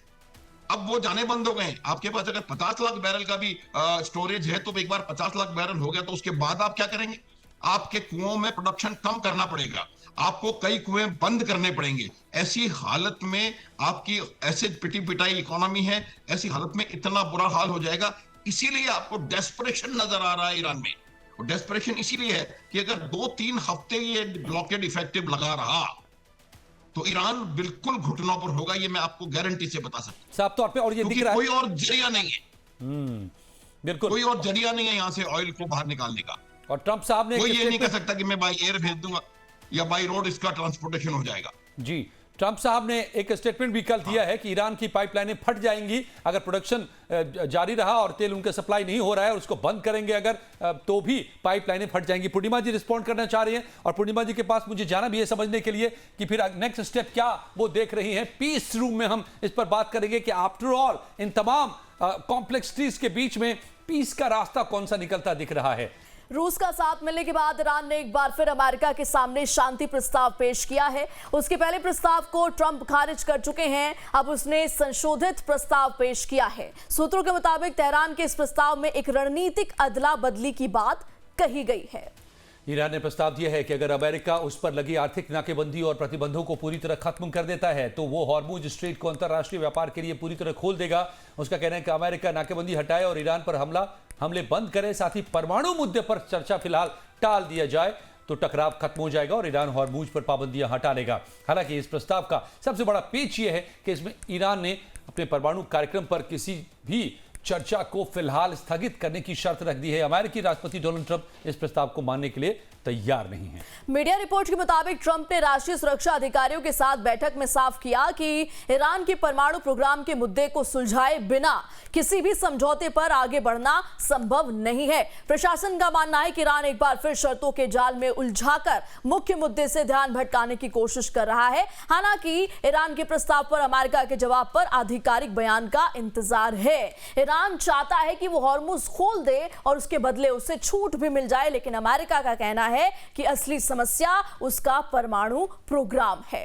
अब वो जाने बंद हो गए। आपके पास अगर 50 लाख बैरल का भी स्टोरेज है तो एक बार 50 लाख बैरल हो गया तो उसके बाद आप क्या करेंगे? आपके कुओं में प्रोडक्शन कम करना पड़ेगा, आपको कई कुएं बंद करने पड़ेंगे। ऐसी हालत में आपकी ऐसे पिटी पिटाई इकोनॉमी है, ऐसी हालत में इतना बुरा हाल हो जाएगा। इसीलिए आपको डेस्परेशन नजर आ रहा है ईरान में। और डेस्परेशन इसीलिए है कि अगर 2-3 हफ्ते ये ब्लॉकेड इफेक्टिव लगा रहा तो ईरान बिल्कुल घुटनों पर होगा। ये मैं आपको गारंटी से बता सकता हूं साफ तौर पे। और ये दिख रहा है कोई और जरिया नहीं है, बिल्कुल कोई और जरिया नहीं है यहां से ऑयल को बाहर निकालने का। और ट्रंप साहब ने कोई ये नहीं कह सकता कि मैं बाई एयर भेज दूंगा या बाई रोड इसका ट्रांसपोर्टेशन हो जाएगा। जी, ट्रंप साहब ने एक स्टेटमेंट भी कल दिया है कि ईरान की पाइपलाइनें फट जाएंगी अगर प्रोडक्शन जारी रहा और तेल उनका सप्लाई नहीं हो रहा है और उसको बंद करेंगे अगर, तो भी पाइपलाइनें फट जाएंगी। पूर्णिमा जी रिस्पॉन्ड करना चाह रही हैं और पूर्णिमा जी के पास मुझे जाना भी है समझने के लिए कि फिर नेक्स्ट स्टेप क्या वो देख रही हैं। पीस रूम में हम इस पर बात करेंगे कि आफ्टर ऑल इन तमाम कॉम्प्लेक्सिटीज के बीच में पीस का रास्ता कौन सा निकलता दिख रहा है। रूस का साथ मिलने के बाद ईरान ने एक बार फिर अमेरिका के सामने शांति प्रस्ताव पेश किया है। उसके पहले प्रस्ताव को ट्रंप खारिज कर चुके हैं, अब उसने संशोधित प्रस्ताव पेश किया है। सूत्रों के मुताबिक तेहरान के इस प्रस्ताव में एक रणनीतिक अदला बदली की बात कही गई है। ईरान ने प्रस्ताव दिया है कि अगर अमेरिका उस पर लगी आर्थिक नाकेबंदी और प्रतिबंधों को पूरी तरह खत्म कर देता है तो वो हॉर्मुज स्ट्रेट को अंतर्राष्ट्रीय व्यापार के लिए पूरी तरह खोल देगा। उसका कहना है कि अमेरिका नाकेबंदी हटाए और ईरान पर हमले बंद करे, साथ ही परमाणु मुद्दे पर चर्चा फिलहाल टाल दिया जाए तो टकराव खत्म हो जाएगा और ईरान हॉर्मुज पर पाबंदियां हटा लेगा। हालांकि इस प्रस्ताव का सबसे बड़ा पेच यह है कि इसमें ईरान ने अपने परमाणु कार्यक्रम पर किसी भी चर्चा को फिलहाल स्थगित करने की शर्त रख दी है। अमेरिकी राष्ट्रपति डोनाल्ड ट्रंप इस प्रस्ताव को मानने के लिए तैयार नहीं है। मीडिया रिपोर्ट के मुताबिक ट्रंप ने राष्ट्रीय सुरक्षा अधिकारियों के साथ बैठक में साफ किया कि ईरान के परमाणु प्रोग्राम के मुद्दे को सुलझाए बिना किसी भी समझौते पर आगे बढ़ना संभव नहीं है। प्रशासन का मानना है कि ईरान एक बार फिर शर्तों के जाल में उलझाकर मुख्य मुद्दे से ध्यान भटकाने की कोशिश कर रहा है। हालांकि ईरान के प्रस्ताव पर अमेरिका के जवाब पर आधिकारिक बयान का इंतजार है। ईरान चाहता है कि वो हॉर्मुज खोल दे और उसके बदले उसे छूट भी मिल जाए, लेकिन अमेरिका का कहना है कि असली समस्या उसका परमाणु प्रोग्राम है।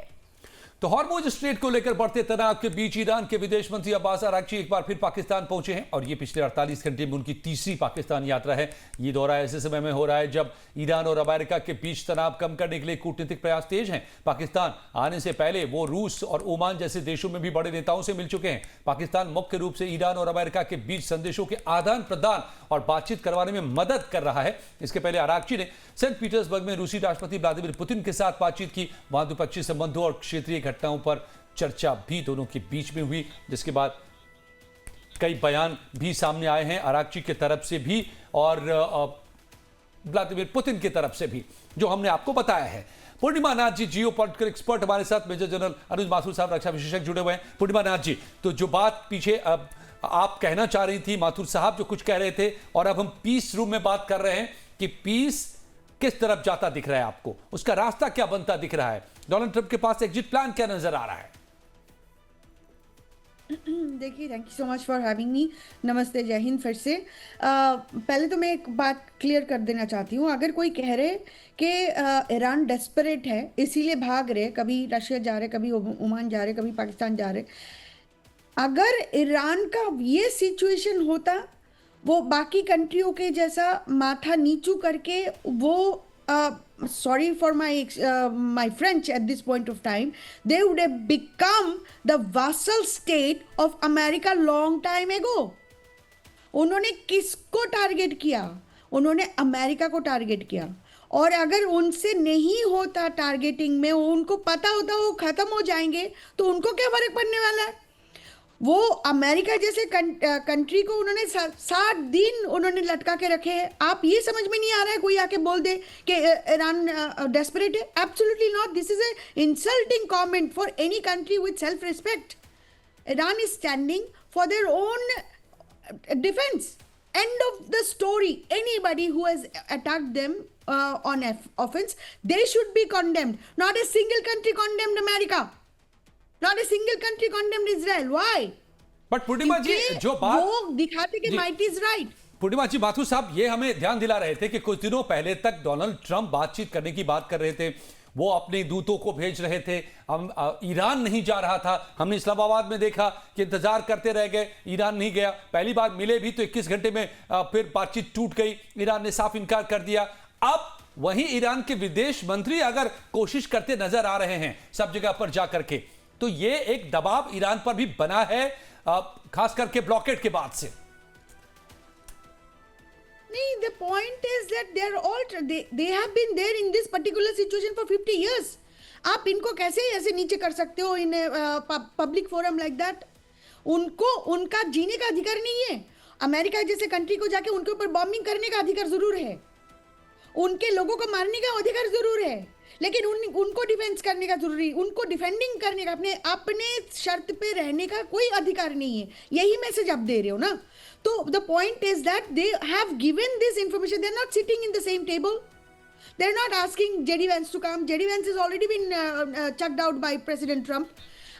तो हॉर्मुज स्ट्रेट को लेकर बढ़ते तनाव के बीच ईरान के विदेश मंत्री अब्बास अरागची एक बार फिर पाकिस्तान पहुंचे हैं और ये पिछले 48 घंटे में उनकी तीसरी पाकिस्तान यात्रा है। ये दौरा ऐसे समय में हो रहा है जब ईरान और अमेरिका के बीच तनाव कम करने के लिए कूटनीतिक प्रयास तेज हैं। पाकिस्तान आने से पहले वो रूस और ओमान जैसे देशों में भी बड़े नेताओं से मिल चुके हैं। पाकिस्तान मुख्य रूप से ईरान और अमेरिका के बीच संदेशों के आदान प्रदान और बातचीत करवाने में मदद कर रहा है। इसके पहले अरागची ने सेंट पीटर्सबर्ग में रूसी राष्ट्रपति व्लादिमीर पुतिन के साथ बातचीत की। वहां द्विपक्षीय संबंधों और क्षेत्रीय घटनाओं पर चर्चा भी दोनों के बीच में हुई, जिसके बाद कई बयान भी सामने आए हैं अरागची की तरफ से भी और व्लादिमीर पुतिन की तरफ से भी, जो हमने आपको बताया है। पूर्णिमा नाथ जी जियो पॉलिटिकल एक्सपर्ट हमारे साथ, मेजर जनरल अनुज माथुर साहब रक्षा विशेषज्ञ जुड़े हुए हैं। पूर्णिमा नाथ जी, तो जो बात पीछे अब आप कहना चाह रही थी, माथुर साहब जो कुछ कह रहे थे, और अब हम पीस रूम में बात कर रहे हैं कि पीस किस तरफ जाता दिख रहा है आपको, उसका रास्ता क्या बनता दिख रहा है, डोनाल्ड ट्रंप के पास एग्जिट प्लान क्या नजर आ रहा है? देखिए, thank you so much for having me. नमस्ते, जय हिंद। फिर से पहले तो मैं एक बात क्लियर कर देना चाहती हूँ। अगर कोई कह रहे कि ईरान डेस्परेट है इसीलिए भाग रहे, कभी रशिया जा रहे, कभी ओमान जा रहे, कभी पाकिस्तान जा रहे, अगर ईरान का ये सिचुएशन होता, वो बाकी कंट्रियों के जैसा माथा नीचू करके वो sorry for my French at this point of time, they would have become the vassal state of America long time ago. उन्होंने किसको टारगेट किया? उन्होंने अमेरिका को टारगेट किया। और अगर उनसे नहीं होता टारगेटिंग में, उनको पता होता वो खत्म हो जाएंगे, तो उनको क्या फर्क पड़ने वाला है? वो अमेरिका जैसे कंट्री को उन्होंने 60 दिन उन्होंने लटका के रखे हैं। आप ये समझ में नहीं आ रहा है कोई आके बोल दे कि ईरान डेस्परेट है? Absolutely not. This is a insulting comment for any country with self respect. Iran is standing for their own defence. End of the story. Anybody who has attacked them on offense, they should be condemned. Not a single country condemned America. Not a single country condemned Israel. Why? But पूर्णिमा जी, जो बात वो दिखाते कि might is right. पूर्णिमा जी, माथुर साहब ये हमें ध्यान दिला रहे थे कि कुछ दिनों पहले तक डोनाल्ड ट्रंप बातचीत करने की बात कर रहे थे, वो अपने दूतों को भेज रहे थे, हम ईरान नहीं जा रहा था। हमने इस्लामाबाद में देखा कि इंतजार करते रह गए, ईरान नहीं गया। पहली बार मिले भी तो 21 घंटे में फिर बातचीत टूट गई, ईरान ने साफ इनकार कर दिया। अब वहीं ईरान के विदेश मंत्री अगर कोशिश करते नजर आ रहे हैं सब जगह पर जा करके, तो ये एक दबाव ईरान पर भी बना है, खास करके ब्लॉकेड के बाद से। नहीं, the point is that they have been there in this particular situation for 50 years. आप इनको कैसे ऐसे नीचे कर सकते हो in a public forum like that? उनको उनका जीने का अधिकार नहीं है। अमेरिका जैसे कंट्री को जाके उनके ऊपर बॉम्बिंग करने का अधिकार जरूर है, उनके लोगों को मारने का अधिकार जरूर है, लेकिन उनको डिफेंस करने का जरूरी, उनको डिफेंडिंग करने का, अपने शर्त पे रहने का कोई अधिकार नहीं है। यही मैसेज आप दे रहे हो ना? तो the point is that they have given this information, they are not sitting in the same table, they are not asking JD Vance to come. JD Vance has already been chucked out by President Trump.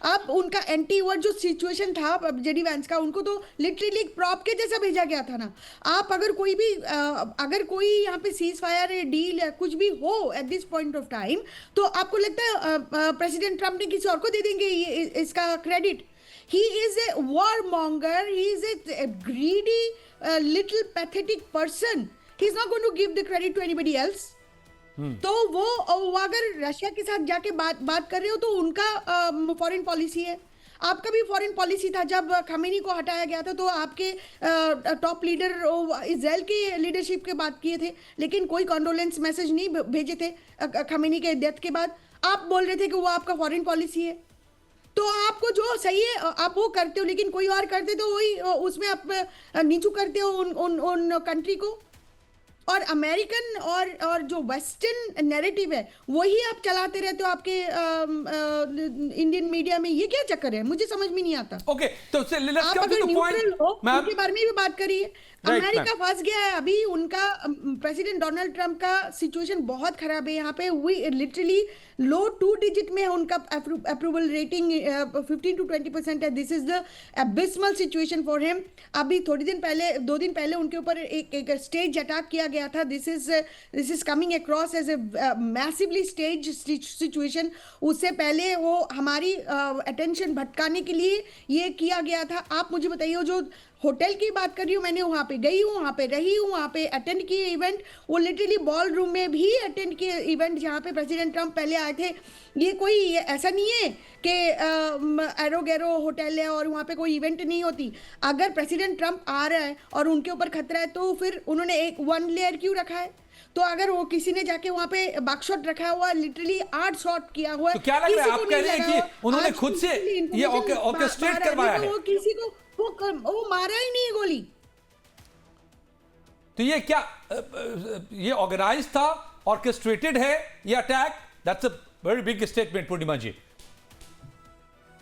आप उनका anti word जो situation था JD Vance का, उनको तो literally एक prop के जैसा भेजा गया था ना। आप अगर कोई भी अगर कोई यहाँ पे सीज फायर डील या कुछ भी हो eight this point of time, तो आपको लगता है प्रेसिडेंट ट्रम्प ने किसी और को दे देंगे इसका credit? He is a warmonger. He is a greedy, little pathetic person. He's not going to give the credit to anybody else. तो वो अगर रशिया के साथ जाके बात कर रहे हो तो उनका फॉरेन पॉलिसी है, आपका भी फॉरेन पॉलिसी था। जब खमेनी को हटाया गया था तो आपके टॉप लीडर इजराइल के लीडरशिप के बात किए थे, लेकिन कोई कॉन्डोलेंस मैसेज नहीं भेजे थे खमेनी के डेथ के बाद। आप बोल रहे थे कि वो आपका फॉरेन पॉलिसी है। तो आपको जो सही है आप वो करते हो, लेकिन कोई और करते तो वही उसमें आप नीचू करते हो उन कंट्री को। और अमेरिकन और जो वेस्टर्न नैरेटिव है वही आप चलाते रहते हो आपके इंडियन मीडिया में। ये क्या चक्कर है, मुझे समझ में नहीं आता। ओके, तो आप अगर न्यूट्रल हो उनके बारे में भी बात करिए। अमेरिका फंस गया है अभी, उनका प्रेसिडेंट डोनाल्ड ट्रंप का सिचुएशन बहुत खराब है यहाँ पे। वी लिटरली लो 2 डिजिट में है उनका अप्रूवल रेटिंग, 15 to 20% है। This is the abysmal situation for him. अभी थोड़ी दिन पहले 2 दिन पहले उनके ऊपर एक स्टेज अटैक किया गया था। This is coming across as a massively stage situation. उससे पहले वो हमारी अटेंशन भटकाने के लिए ये किया गया था। आप मुझे बताइए, जो होटल की बात कर रही हूँ, मैंने वहाँ पे गई हूँ, वहाँ पे रही हूँ, वहाँ पे अटेंड किए इवेंट। वो लिटरली बॉल रूम में भी अटेंड किए इवेंट जहाँ पे प्रेसिडेंट ट्रंप पहले आए थे। ये कोई ऐसा नहीं है कि एरोगेरो होटल है और वहाँ पे कोई इवेंट नहीं होती। अगर प्रेसिडेंट ट्रंप आ रहा है और उनके ऊपर खतरा है तो फिर उन्होंने एक 1 लेयर क्यों रखा है? तो अगर वो किसी ने जाके वहाँ पे बाकशॉट रखा हुआ, लिटरली 8 शॉट किया हुआ है, तो क्या लग रहा है आप कह रहे हैं कि उन्होंने खुद से ये ऑर्केस्ट्रेट करवाया है? वो किसी को वो मारा ही नहीं है गोली। तो ये क्या ये ऑर्गेनाइज था, ऑर्केस्ट्रेटेड है ये attack? That's a very big statement Purnima ji.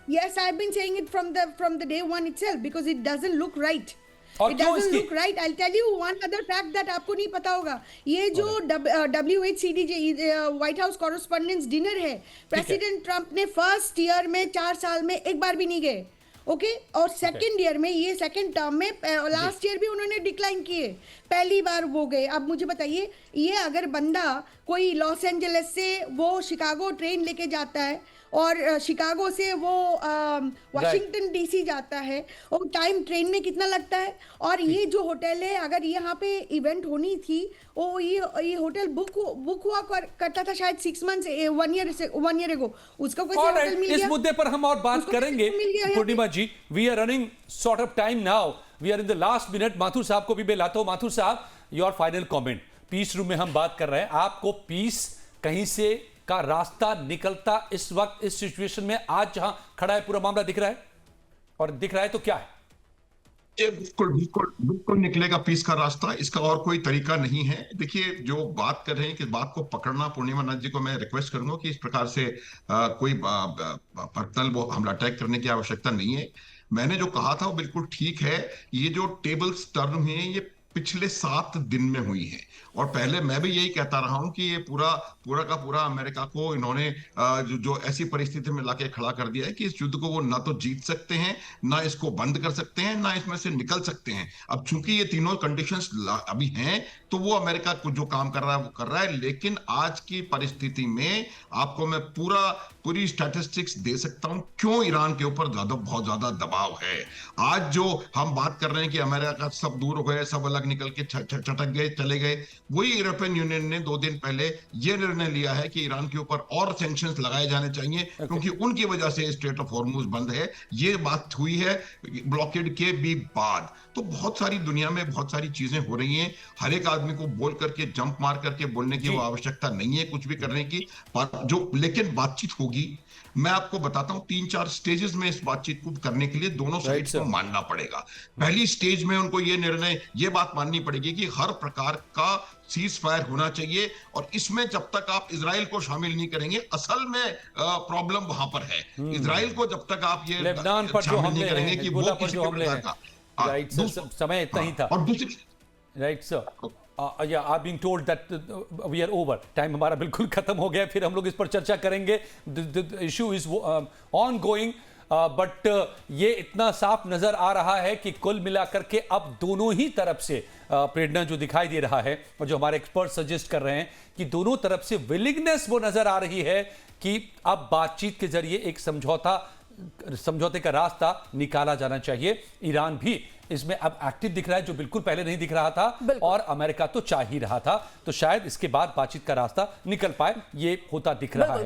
Yes, I've been saying it from the day one itself because it doesn't look right. और It doesn't look right. I'll tell you one other fact that आपको नहीं पता होगा। ये जो WHCD white house correspondence dinner है, president Trump ने first year में 4 साल में एक बार भी नहीं गए। ओके, और सेकंड ईयर में, ये सेकंड टर्म में, लास्ट ईयर भी उन्होंने डिक्लाइन किए, पहली बार वो गए। अब मुझे बताइए, ये अगर बंदा कोई लॉस एंजलिस से वो शिकागो ट्रेन लेके जाता है और शिकागो से वो वाशिंगटन डीसी जाता है, और टाइम ट्रेन में कितना लगता है? और ये जो होटल है, अगर यहाँ पे इवेंट होनी थी, वो ये होटल बुक हुआ करता था शायद 6 months 1 year ago। उसका कोई होटल मिल इस गया? मुद्दे पर हम और बात करेंगे Purnima ji. We are running short of time now, we are in the last minute. Mathur साहब को भी मैं लाता हूं। माथुर साहब, your final comment. Peace room में हम बात कर रहे हैं, आपको पीस कहीं से का रास्ता निकलता इस वक्त इस सिचुएशन में आज जहां खड़ा है पूरा मामला दिख रहा है? और दिख रहा है तो क्या है? ये बिल्कुल निकलेगा पीस का रास्ता, इसका और कोई तरीका नहीं है। देखिए, जो बात कर रहे हैं कि बात को पकड़ना, पूर्णिमा नाथ जी को मैं रिक्वेस्ट करूंगा कि इस प्रकार से कोई पर्सनल वो हमला अटैक करने की आवश्यकता नहीं है। मैंने जो कहा था वो बिल्कुल ठीक है। ये जो टेबल्स टर्न हुए हैं ये पिछले 7 दिन में हुई है, और पहले मैं भी यही कहता रहा हूं कि ये पूरा का पूरा अमेरिका को इन्होंने जो ऐसी परिस्थिति में लाके खड़ा कर दिया है कि इस युद्ध को वो ना तो जीत सकते हैं, ना इसको बंद कर सकते हैं, ना इसमें से निकल सकते हैं। अब चूंकि ये तीनों कंडीशंस अभी हैं, तो वो अमेरिका को जो काम कर रहा है वो कर रहा है। लेकिन आज की परिस्थिति में आपको मैं पूरी स्टैटिस्टिक्स दे सकता हूं क्यों ईरान के ऊपर बहुत ज्यादा दबाव है। आज जो हम बात कर रहे हैं कि अमेरिका का सब दूर हो गए, सब अलग निकल के चटक गए, चले गए, वही यूरोपियन यूनियन ने 2 दिन पहले यह निर्णय लिया है कि ईरान के ऊपर और सैंक्शंस लगाए जाने चाहिए, क्योंकि उनकी वजह से स्ट्रेट ऑफ हॉर्मुज बंद है। ये बात हुई है ब्लॉकेड के भी बाद। तो बहुत सारी दुनिया में बहुत सारी चीजें हो रही हैं। हर एक आदमी को बोल करके, जंप मार करके बोलने की वो आवश्यकता नहीं है कुछ भी करने की, लेकिन बातचीत होगी। मैं आपको बताता हूं 3-4 स्टेजेस में इस बातचीत को करने के लिए दोनों साइड्स को मानना पड़ेगा। पहली स्टेज में उनको ये बात माननी पड़ेगी कि हर प्रकार का सीज फायर होना चाहिए, और इसमें जब तक आप इजराइल को शामिल नहीं करेंगे, असल में प्रॉब्लम वहां पर है। इजराइल को जब तक आप ये शामिल नहीं करेंगे कि वो किसी प्रकार का राइट सर, समय इतना ही था। और दूसरी right sir, are being told that we are over, time हमारा बिल्कुल खत्म हो गया, फिर हम लोग इस पर चर्चा करेंगे। The issue is on going, but ये इतना साफ नजर आ रहा है कि कुल मिलाकर के अब दोनों ही तरफ से प्रेरणा जो दिखाई दे रहा है और जो हमारे एक्सपर्ट सजेस्ट कर रहे हैं कि दोनों तरफ से विलिंगनेस वो नजर आ रही है कि अब बातचीत के जरिए एक समझौते का रास्ता निकाला जाना चाहिए। ईरान भी इसमें अब एक्टिव दिख रहा है, जो बिल्कुल पहले नहीं दिख रहा था, और अमेरिका तो चाह ही रहा था, तो शायद इसके बाद बातचीत का रास्ता निकल पाए, ये होता दिख रहा है।